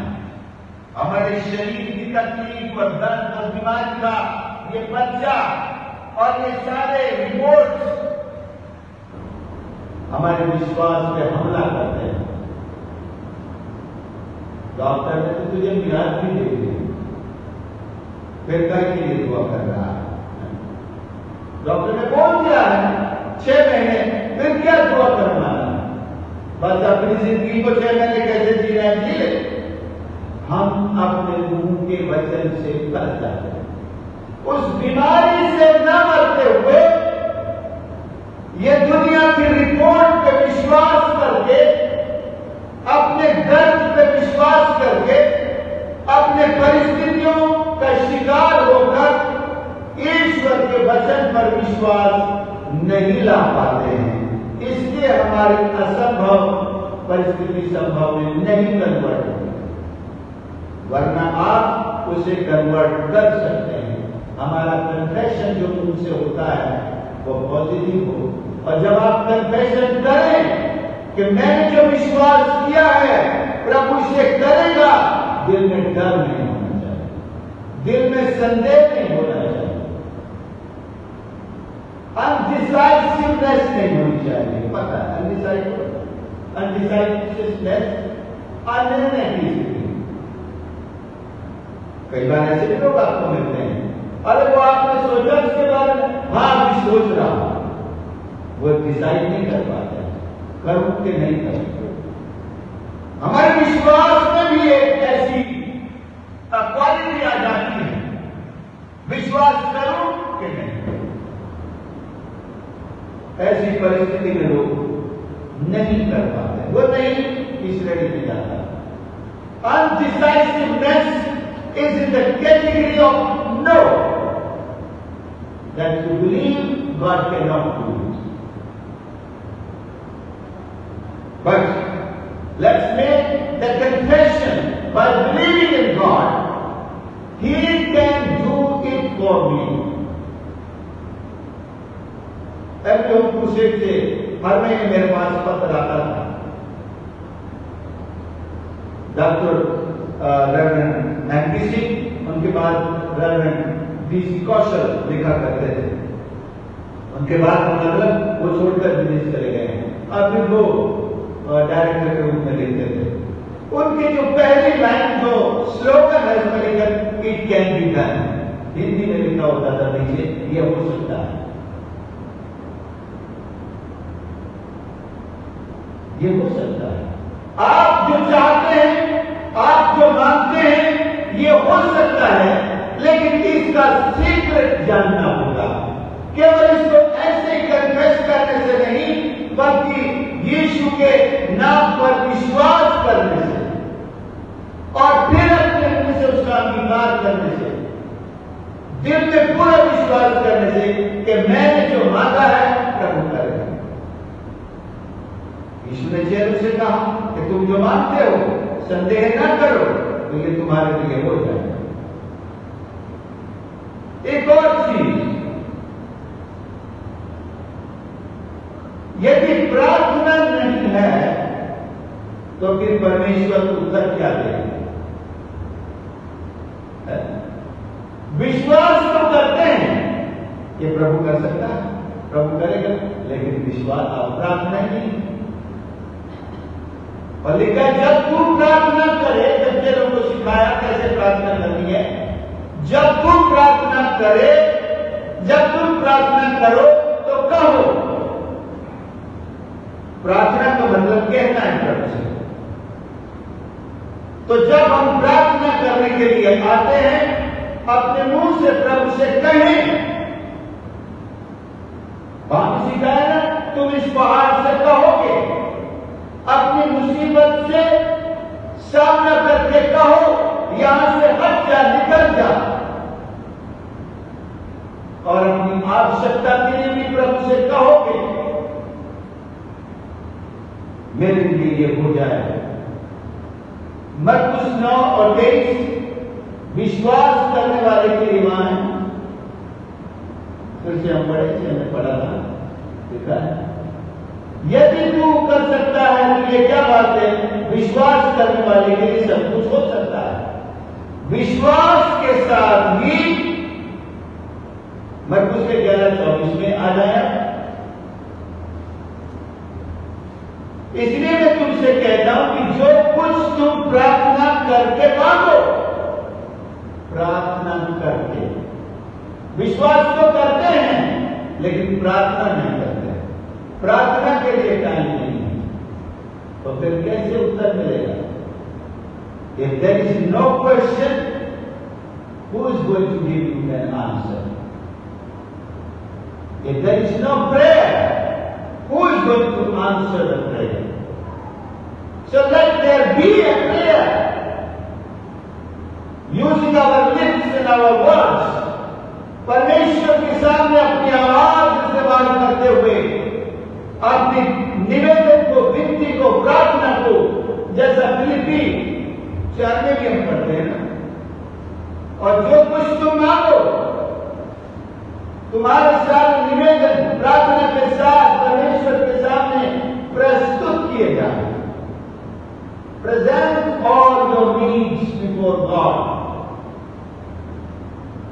हमारे शरीर की तकलीफ और दर्द और बीमारी का ये बच्चा और ये सारे रिपोर्ट्स हमारे विश्वास पे हमला करते हैं। डॉक्टर ने तो तुझे मिराज भी दे दी, फिर क्या के लिए दुआ कर रहा है? डॉक्टर ने बोल दिया है 6 महीने, फिर क्या दुआ करना है? बस अपनी जिंदगी को 6 महीने कैसे जी रहे हैं, जी ले। हम अपने मुंह के वचन से फंस जाते हैं। उस बीमारी से न मरते हुए ये दुनिया की रिपोर्ट पे विश्वास करके, अपने दर्द पे विश्वास करके, अपने परिस्थितियों का शिकार होकर ईश्वर के वचन पर विश्वास नहीं ला पाते हैं। इसलिए हमारी असंभव परिस्थिति संभव में नहीं कन्वर्ट होती, वरना आप उसे कन्वर्ट कर सकते हैं। हमारा कन्फेशन जो मुंह से होता है वो पॉजिटिव हो, और जब आप कन्फेशन करें कि मैंने जो विश्वास किया है प्रभु इसे करेगा, दिल में डर नहीं होना चाहिए, दिल में संदेह नहीं होना चाहिए, अनडिसाइसिवनेस नहीं होनी चाहिए। पता है अनडिसाइसिवनेस अनिर्णय की स्थिति। कई बार ऐसे भी लोग आपको मिलते हैं, अरे वो आपने सोचा उसके बारे में, हाँ अभी सोच रहा हूं, वो डिसाइड नहीं कर पाते, करूं कि नहीं करूं। हमारे विश्वास में भी एक ऐसी क्वालिटी आ जाती है, विश्वास करूं कि नहीं करूं। ऐसी परिस्थिति में लोग नहीं कर पाते, वो नहीं इस रेडी में जाता। अनडिसाइसिवनेस is in the category of no, that you believe God cannot do it. But let's make the confession by believing in God, He can do it for me. Every home crusade से हर महीने मेरे पास पत्र आता था। Doctor reverend MPC, उनके बाद reverend DC कौशल लिखा करते थे। उनके बाद मतलब वो छोड़कर विदेश चले गए हैं, और फिर वो डायरेक्टर के रूप में लिखते थे। उनकी जो पहली लाइन जो होता था पीछे, ये हो सकता है, ये हो सकता है। आप जो चाहते हैं, आप जो मांगते हैं, ये हो सकता है, लेकिन इसका सीक्रेट जानना होगा। केवल इसको ऐसे कन्फेस करने से नहीं, बल्कि यीशु के नाम पर विश्वास करने से और फिर अपने मुंह से उसका अंगीकार करने से, दिल में पूरा विश्वास करने से कि मैंने जो मांगा है प्रभु करेगा। यीशु ने चेलों से कहा कि तुम जो मांगते हो संदेह ना करो, तो ये तुम्हारे लिए हो जाएगा। एक और चीज, यदि प्रार्थना नहीं है तो फिर परमेश्वर उत्तर क्या देगा? विश्वास तो करते हैं कि प्रभु कर सकता है, प्रभु करेगा, लेकिन विश्वास और प्रार्थना नहीं। और लिखा जब तुम प्रार्थना करे, जब चेलों को सिखाया कैसे प्रार्थना करनी है, जब तुम प्रार्थना करे, जब तुम प्रार्थना करो तो कहो। प्रार्थना का मतलब कहना है प्रभु से। तो जब हम प्रार्थना करने के लिए आते हैं, अपने मुंह से प्रभु से कहें। बात सिखाया ना, तुम इस पहाड़ से कहोगे, अपनी मुसीबत से सामना करके कहो, यहां से हट जा, निकल जा। और अपनी आवश्यकता के लिए भी प्रभु से कहोगे, मेरे लिए ये हो जाए। मरकुस 9 और 23 विश्वास करने वाले की ईमान है। फिर से हम पढ़े थे, हमने पढ़ा था, लिखा है यदि तू कर सकता है तो ये क्या बात है, विश्वास करने वाले के लिए सब कुछ हो सकता है। विश्वास के साथ ही मरकुस के 11:24 में आ जाए। इसलिए मैं तुमसे कहता हूं कि जो कुछ तुम प्रार्थना करके मांगो, प्रार्थना करके, विश्वास तो करते हैं लेकिन प्रार्थना नहीं करते, प्रार्थना के लिए टाइम नहीं है, तो फिर कैसे उत्तर मिलेगा? If there is no question, who is going to give you an answer? If there is no prayer, who is going to answer the prayer? So let there be a prayer. Using our lips and our words, परमेश्वर के सामने अपनी आवाज इस्तेमाल करते हुए अपनी निवेदन को, विनती को, प्रार्थना को, जैसा फिलिपी 4 में भी हम पढ़ते हैं ना। और जो कुछ तुम मांगो, तुम्हारे साथ निवेदन प्रार्थना के साथ परमेश्वर के सामने प्रस्तुत किए जाए। Present all your needs before God.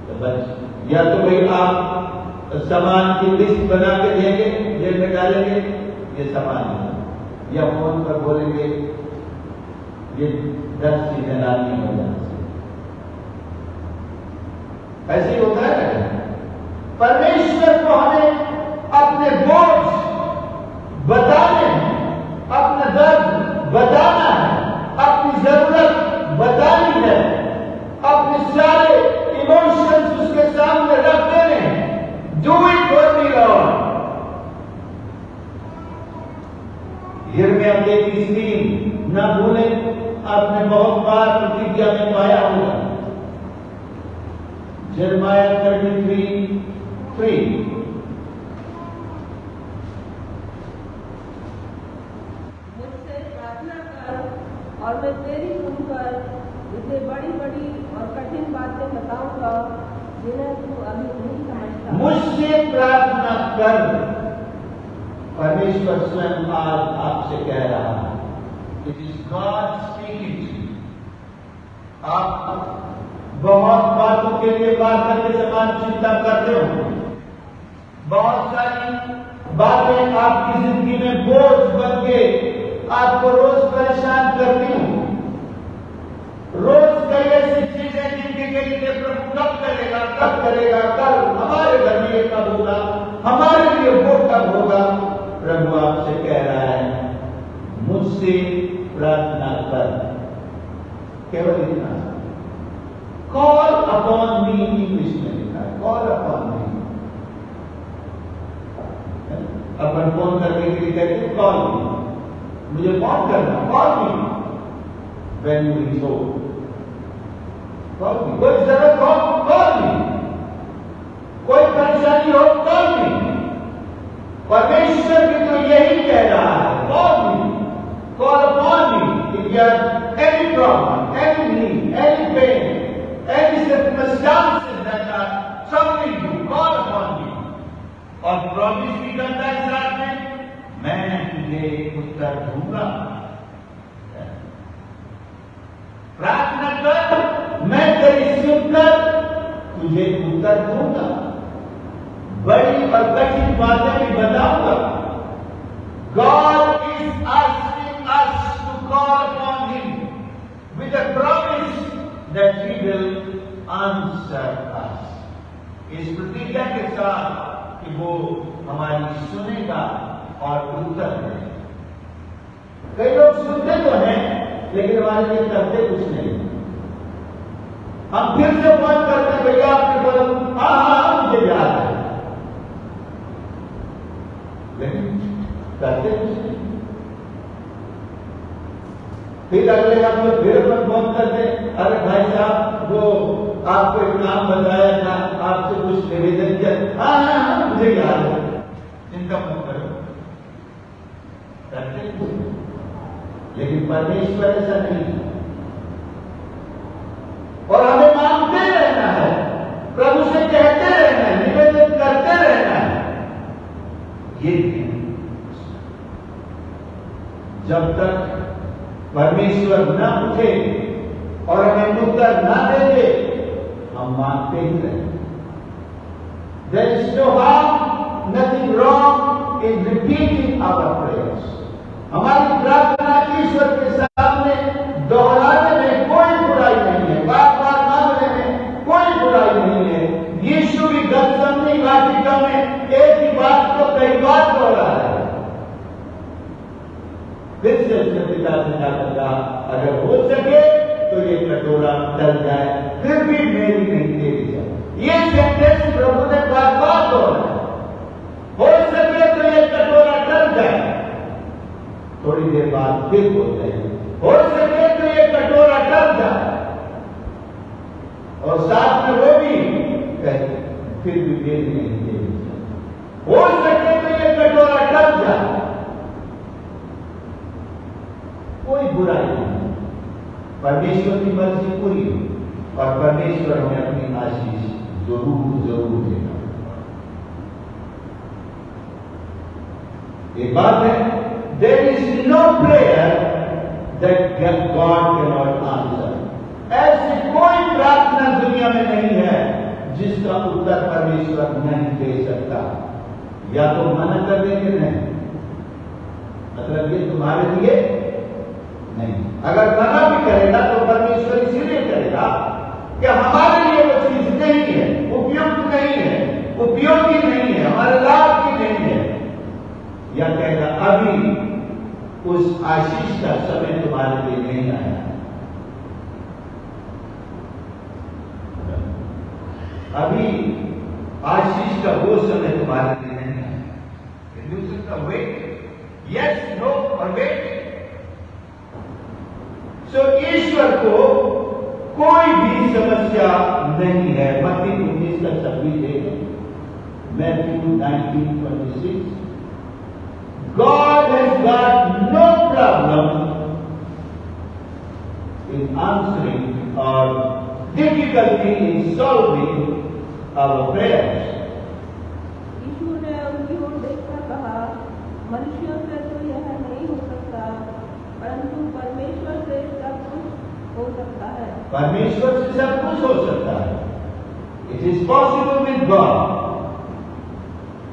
तो बस या तो भाई आप सामान की लिस्ट बना के देंगे, जेब में डालेंगे, ये सामान है, या फोन पर बोलेंगे ये 10 चीजें लानी हो जाए। ऐसे ही होता है। परमेश्वर को हमें अपने बोझ बताने, अपना दर्द बताना है, अपनी जरूरत बतानी है, अपने सारे इमोशंस उसके सामने रख देने हैं। Do it for me Lord. यिर्मयाह 33 न भूलें, आपने बहुत बार प्रतिज्ञा में पाया होगा। यिर्मयाह 33:3 मुझसे प्रार्थना कर और मैं तेरी सुनकर इसे बड़ी बड़ी और कठिन बातें बताऊंगा जिन्हें तू अभी नहीं समझता। मुझसे प्रार्थना कर, परमेश्वर स्वयं आज आपसे कह रहा है। It is God speaking to you. आप बहुत बातों के लिए प्रार्थना के समान चिंता करते हो, बहुत सारी बातें आपकी जिंदगी में बोझ बन के आपको रोज परेशान करती हूं। रोज कई ऐसी चीजें जिनके लिए प्रभु कब करेगा, कब करेगा, कब होगा, हमारे लिए वो कब होगा। प्रभु आपसे कह रहा है, मुझसे प्रार्थना कर, केवल इतना, कॉल अपॉन मी, इंग्लिश में लिखा है, कॉल अपॉन मी। अपन फोन करने के लिए कहते हैं कॉल मी, मुझे फोन करना, call me when you reach home, call मी, कोई जरूरत हो कॉल मी, कोई परेशानी हो कॉल मी। परमेश्वर भी तो यही कह रहा है, call me, call upon me if you have any problem, any need, any pain, any circumstances that are troubling you, call upon me. और प्रॉमिस भी करता है साथ में, मैं तुझे उत्तर दूंगा। प्रार्थना कर, मैं तेरी सुनकर तुझे उत्तर दूंगा, बड़ी और कठिन बातें भी बताऊंगा। God is asking us to call upon Him with a promise that He will answer us. इस प्रतिज्ञा के साथ कि वो हमारी सुनेगा और उत्तर देगा। कई लोग सुनते तो हैं, लेकिन हमारे लिए करते कुछ नहीं। हम फिर से फोन करते, भैया आपके बोलो, हाँ मुझे याद है, लेकिन करते कुछ नहीं। फिर अगले हफ्ते फिर अपन फोन करते, अरे भाई साहब वो आपको एक काम बताया था, आपसे कुछ निवेदन किया, हाँ मुझे याद है, चिंता मत करो, करते कुछ नहीं। लेकिन परमेश्वर ऐसा नहीं है, और हमें मांगते रहना है, प्रभु से कहते रहना है, निवेदन करते रहना है। ये जब तक परमेश्वर न उठे और हमें उत्तर न दे दे, हम मांगते ही रहे। There is no harm, nothing wrong in repeating our prayers. हमारी प्रार्थना ईश्वर के सामने दोहराने में कोई बुराई नहीं है, बार बार मांगने में कोई बुराई नहीं है। यीशु भी गतसमनी वाटिका में एक ही बात को कई बार दोहरा है। फिर से उसने पिता से जाकर कहा, अगर हो सके तो ये कटोरा टल जाए, फिर भी मेरी नहीं तेरी जाए। ये सेंटेंस प्रभु ने बार बार दोहराया, हो सके तो ये कटोरा टल जाए, थोड़ी देर बाद फिर बोल रहे, हो सके तो ये कटोरा टल जाए, और साथ में वो भी कहते, फिर भी मेरी नहीं तेरी जाए। हो सके तो ये कटोरा टल जाए, कोई बुराई नहीं, परमेश्वर की मर्जी पूरी हो, और परमेश्वर हमें अपनी आशीष जरूर देगा। एक बात है, there is no prayer that God cannot answer. ऐसी कोई प्रार्थना दुनिया में नहीं है जिसका उत्तर परमेश्वर नहीं दे सकता। या तो मना कर देंगे, नहीं, मतलब ये तुम्हारे लिए नहीं। अगर मना भी करेगा तो परमेश्वर इसीलिए करेगा कि हमारे लिए वो चीज नहीं है, उपयुक्त नहीं है, उपयोगी नहीं है, हमारे लाभ की नहीं है। या कहेगा अभी उस आशीष का समय तुम्हारे लिए नहीं आया, अभी आशीष का वो समय तुम्हारे लिए नहीं आया। वेट, यस, नो और वेट। सो ईश्वर को कोई भी समस्या नहीं है। मत्ती 19 का 26 है, Matthew 19:26। God has got no problem in answering or difficulty in solving our prayers. यीशु ने उनकी ओर देखकर कहा, मनुष्यों से तो यह नहीं हो सकता, परंतु परमेश्वर से सब कुछ हो सकता है। परमेश्वर से सब कुछ हो सकता है। It is possible with God.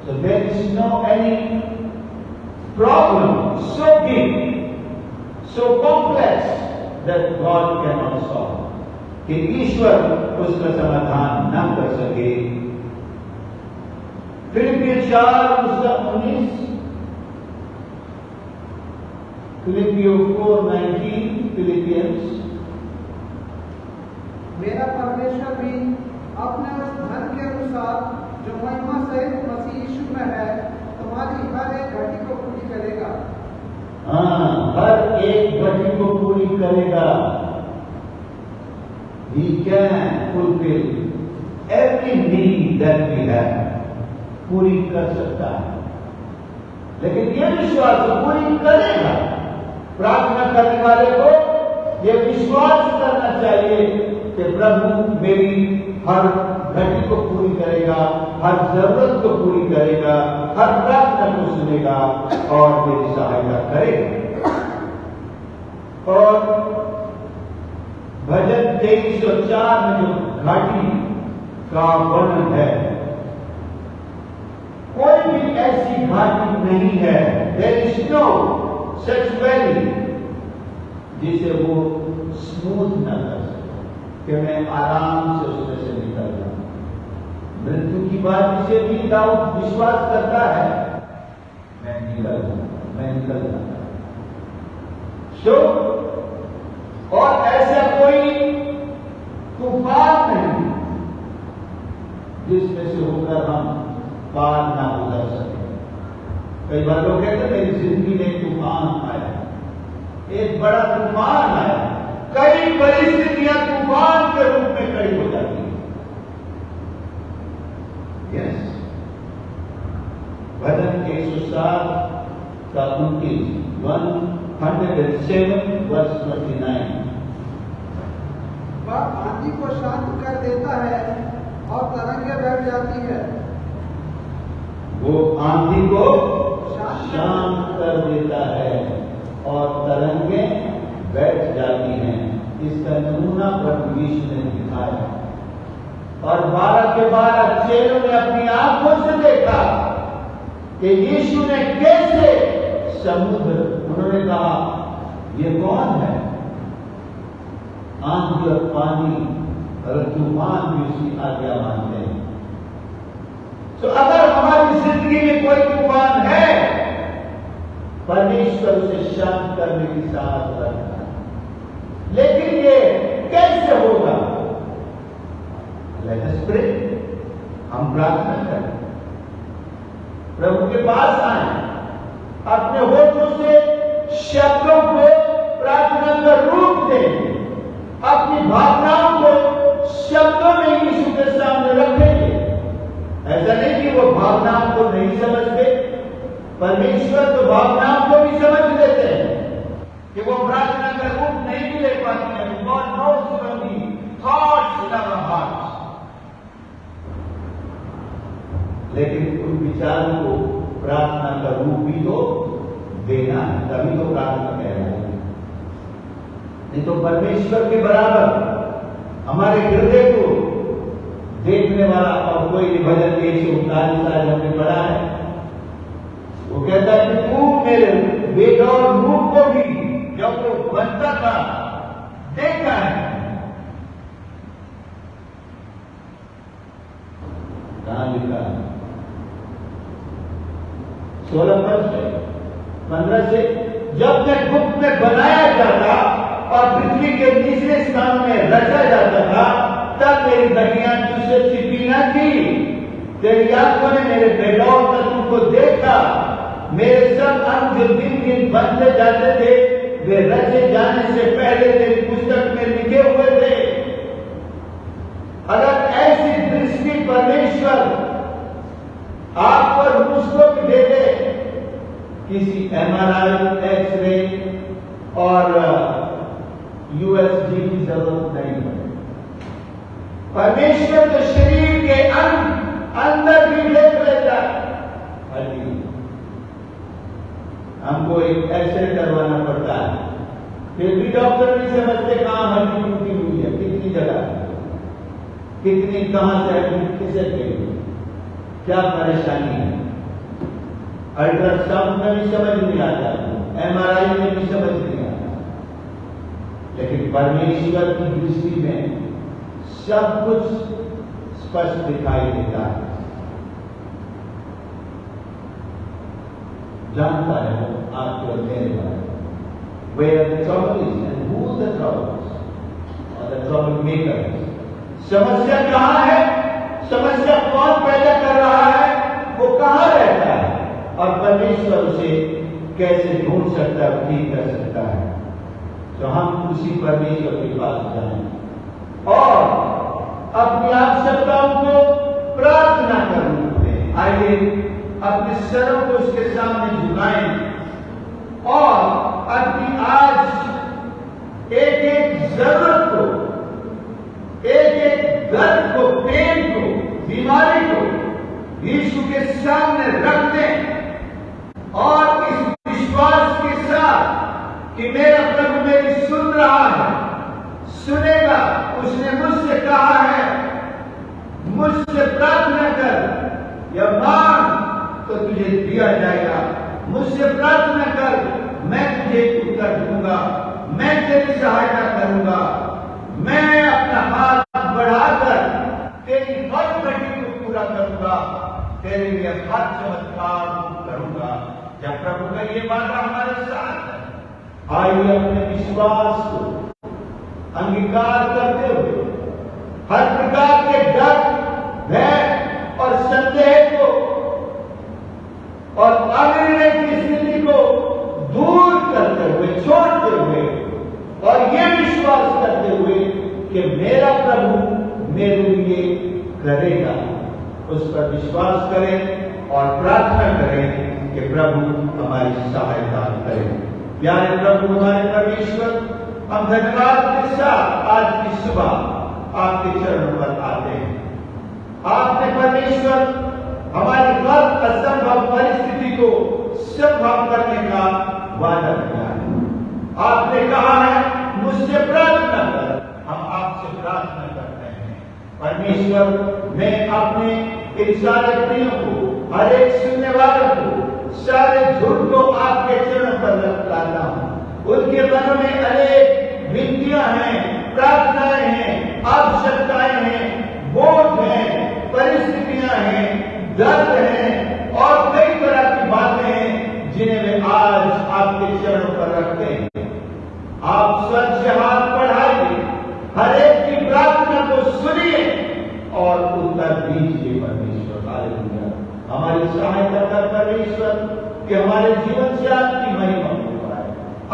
So there is no any problem so big, so complex that God cannot solve. कि ईश्वर उसका समाधान न कर सके। Philippians 4:19, फिलिपियों 4:19, Philippians. मेरा परमेश्वर भी अपने उस धन के अनुसार जो महिमा सहित मसीह यीशु में है तुम्हारी हर एक घटी को पूरी करेगा। हाँ, हर एक घटी को पूरी करेगा। He can fulfill every need that we have. पूरी कर सकता है, लेकिन ये विश्वास पूरी करेगा। प्रार्थना करने वाले को ये विश्वास करना चाहिए कि प्रभु मेरी हर घटी को पूरी करेगा, हर जरूरत को पूरी करेगा, हर प्रार्थना को सुनेगा और मेरी सहायता करेगा। और भजन 2304 में जो घाटी का वर्णन है, कोई भी ऐसी घाटी नहीं है, there is no such valley जिसे वो स्मूथ न कर सके कि मैं आराम से उसमें से निकल जाऊं। मृत्यु की बात से भी दाऊद विश्वास करता है, मैं निकल जाऊंगा। सो और ऐसा कोई तूफान नहीं जिसमें से होकर हम पार ना गुजर सके। कई बार लोग कहते हैं मेरी जिंदगी में एक तूफान आया, एक बड़ा तूफान आया। कई परिस्थितियां तूफान के रूप में खड़ी हो जाती है। यस, भजन 107 का 29, 107 वर्ष 29। वह आंधी को शांत कर देता है और तरंगे बैठ जाती है। वो आंधी को शांत कर देता है और तरंगे बैठ जाती हैं। इसका नमूना प्रभु यीशु ने दिखाया और 12 के 12 चेलों ने अपनी आंखों से देखा कि यीशु ने कैसे समुद्र, उन्होंने कहा ये कौन है? आंधी और पानी और तूफान भी उसकी आज्ञा मानते हैं। तो अगर हमारी जिंदगी में कोई तूफान है, परमेश्वर उसे शांत करने की सामर्थ रखता है। लेकिन ये कैसे होगा? Let us pray. हम प्रार्थना करें, प्रभु के पास आए, अपने होठों से शब्दों को प्रार्थना का रूप दें, अपनी भावनाओं को शब्दों में यीशु के सामने रखेंगे। ऐसा नहीं कि वो भावनाओं को नहीं समझते, परमेश्वर तो भावनाओं को भी समझ लेते हैं कि वो प्रार्थना का रूप नहीं भी ले पाती है। God knows the thoughts in our hearts। लेकिन उन विचारों को प्रार्थना का रूप भी तो देना है, तभी तो प्रार्थना कह रहे हैं। नहीं तो परमेश्वर के बराबर हमारे हृदय को देखने वाला और कोई भजन 139 हमने पढ़ा है। वो कहता है कि तू मेरे बेदौर रूप को भी जब वो बनता था देखा है। कहां लिखा है? 16 से 15 से, जब मैं गुप्त में बनाया जाता और पृथ्वी के तीसरे स्थान में रचा जाता था, तब मेरी घटियां तुझसे छिपी न थी। तेरी आंखों ने मेरे बेदौर तत्व को देखा। मेरे सब अंग जो दिन दिन बनते जाते थे, वे रचे जाने से पहले तेरी पुस्तक में लिखे हुए थे। अगर ऐसी दृष्टि परमेश्वर आप पर मुझको भी दे दे, किसी MRI, एक्सरे और USG की जरूरत नहीं है। परमेश्वर तो शरीर के अंदर भी देख लेता है। हमको एक एक्सरे करवाना पड़ता है, फिर भी डॉक्टर नहीं समझते कहां हड्डी टूटी हुई है, कितनी जगह, कितनी, कहां से हड्डी खिसक गई, क्या परेशानी है। अल्ट्रासाउंड में भी समझ नहीं आता, MRI में भी समझ नहीं आता। लेकिन परमेश्वर की दृष्टि में सब कुछ स्पष्ट दिखाई देता है। जानता है आपके और मेरे बारे में। Where the trouble is and who the trouble is or the trouble maker is. समस्या कहाँ है, समस्या कौन पैदा कर रहा है, वो कहाँ रहता है और परमेश्वर उसे कैसे ढूंढ सकता है, ठीक कर सकता है। तो हम उसी परमेश्वर के पास जाएं और अपनी आवश्यकताओं को प्रार्थना करते हैं। आइए अपने सरों को उसके सामने झुकाएं और अपनी आज एक एक जरूरत को, एक एक दर्द को, पेन को, बीमारी को यीशु के सामने रख दें और इस विश्वास के साथ कि मेरा प्रभु मेरी सुन रहा है, सुनेगा। उसने मुझसे कहा है, मुझसे प्रार्थना कर या मांग तो तुझे दिया जाएगा, मुझसे प्रार्थना कर मैं तुझे उत्तर दूंगा, मैं तेरी सहायता करूंगा, मैं अपना हाथ बढ़ाकर तेरी हर घटी को पूरा करूंगा, तेरे लिए हर चमत्कार करूंगा। जब प्रभु का ये वादा हमारे साथ है, आइए अपने विश्वास को अंगीकार करते हुए हर प्रकार के डर, भय और संदेह को और अनिर्णय की स्थिति को दूर करते हुए, छोड़ते हुए और ये विश्वास करते हुए कि मेरा प्रभु मेरे लिए करेगा, उस पर विश्वास करें और प्रार्थना करें कि प्रभु हमारी सहायता करें। प्यारे प्रभु हमारे परमेश्वर, हम धन्यवाद के साथ आज की सुबह आपके चरणों पर आते हैं। आपने परमेश्वर हमारी हर असंभव परिस्थिति को संभव करने का वादा किया है। आपने कहा है मुझसे प्रार्थना कर, हम आपसे प्रार्थना करते हैं। परमेश्वर, मैं अपने इन सारे प्रियों को, हर एक सुनने वालों को, सारे झूठ को आपके चरणों पर रख लाता हूं। उनके मनों में अनेक विनतियां हैं, प्रार्थनाएं हैं, आवश्यकताएं हैं, बोझ हैं, परिस्थितियां हैं, दर्द हैं और कई तरह की बातें हैं जिन्हें वे आज आपके चरणों पर रखते हैं। आप स्वर्ग से हाथ बढ़ाइए, हर एक की प्रार्थना को सुनिए और उत्तर दीजिए। परमेश्वर, हालेलुया। हमारी सहायता कर परमेश्वर कि हमारे जीवन से आपकी महिमा हो पाए,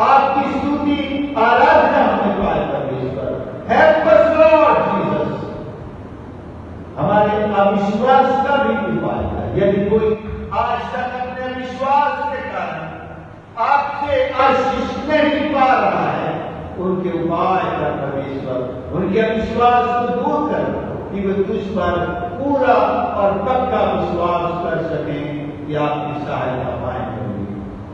आपकी स्तुति आराधना होने पाए। परमेश्वर, हेल्प अस लॉर्ड जीसस। हमारे अविश्वास का भी उपाय है। यदि कोई आज तक अपने विश्वास के कारण आपसे आशीष नहीं पा रहा है, उनके उपाय कर परमेश्वर, उनके अविश्वास को दूर कर कि वे तुझ पर पूरा और पक्का विश्वास कर सकें कि आपकी सहायता पाएंगे।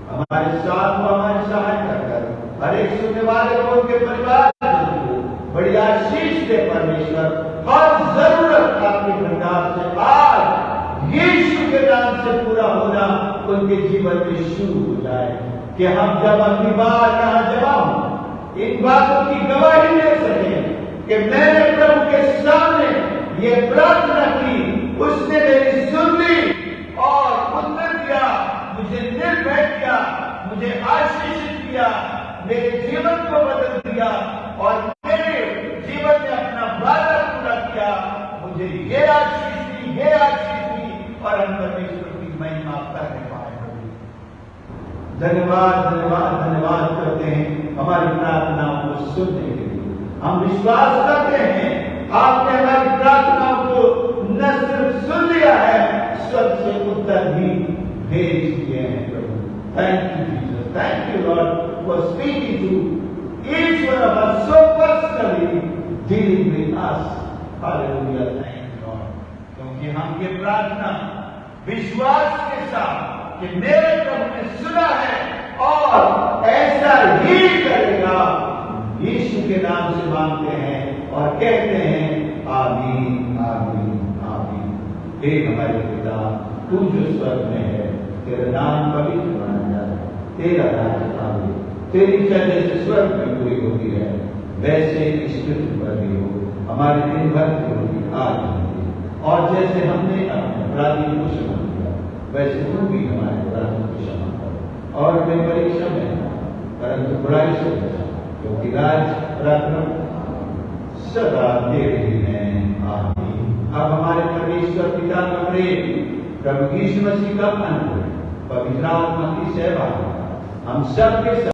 हमारे साथ वो हमारी सहायता कर, हर एक सुनने वाले को, उनके परिवार को बड़ी आशीष दे परमेश्वर। हर जरूरत आपके भंडार से आज यीशु के नाम से पूरा होना उनके जीवन में शुरू हो जाए कि हम जब अपनी बात यहाँ जमा हो, इन बातों की गवाही दे सकें कि मैंने प्रभु के सामने ये प्रार्थना की, उसने मेरी सुन ली और उत्तर दिया, मुझे निर्भय किया, मुझे आशीषित किया, मेरे जीवन को बदल दिया और मेरे जीवन में अपना वादा पूरा किया। मुझे ये आशीष दी, ये आशीष दी और हम परमेश्वर की महिमा करने पाए। धन्यवाद, धन्यवाद, धन्यवाद करते हैं हमारी प्रार्थनाओं को सुनने के लिए। हम विश्वास करते हैं आपने हमारी प्रार्थनाओं को न सिर्फ सुन लिया है, स्वर्ग से उत्तर भी भेज दिए हैं। प्रभु, thank you Jesus, thank you Lord for speaking to each one of us so personally, dealing with us. Hallelujah, thank you Lord, क्योंकि हम ये प्रार्थना विश्वास के साथ कि मेरे प्रभु ने सुना है और ऐसा ही करेगा, यीशु के नाम से मांगते हैं और कहते हैं आमीन, आमीन, आमीन। हे हमारे पिता, तू जो स्वर्ग में है, तेरा नाम पवित्र माना जाए, तेरा राज्य आवे, तेरी इच्छा जैसे स्वर्ग में पूरी होती है वैसे इस पृथ्वी पर भी हो। हमारे दिन भर की रोटी आज होगी और जैसे हमने अपने अपराधी को क्षमा किया वैसे तुम भी हमारे अपराधों को क्षमा करो और वे परीक्षा में परंतु बुराई से बचा, क्योंकि राज पराक्रम सदा तेरे ही है। आमीन। अब हमारे परमेश्वर पिता का प्रेम, प्रभु यीशु मसीह का अनुग्रह, पवित्र आत्मा की सेवा हम सब के साथ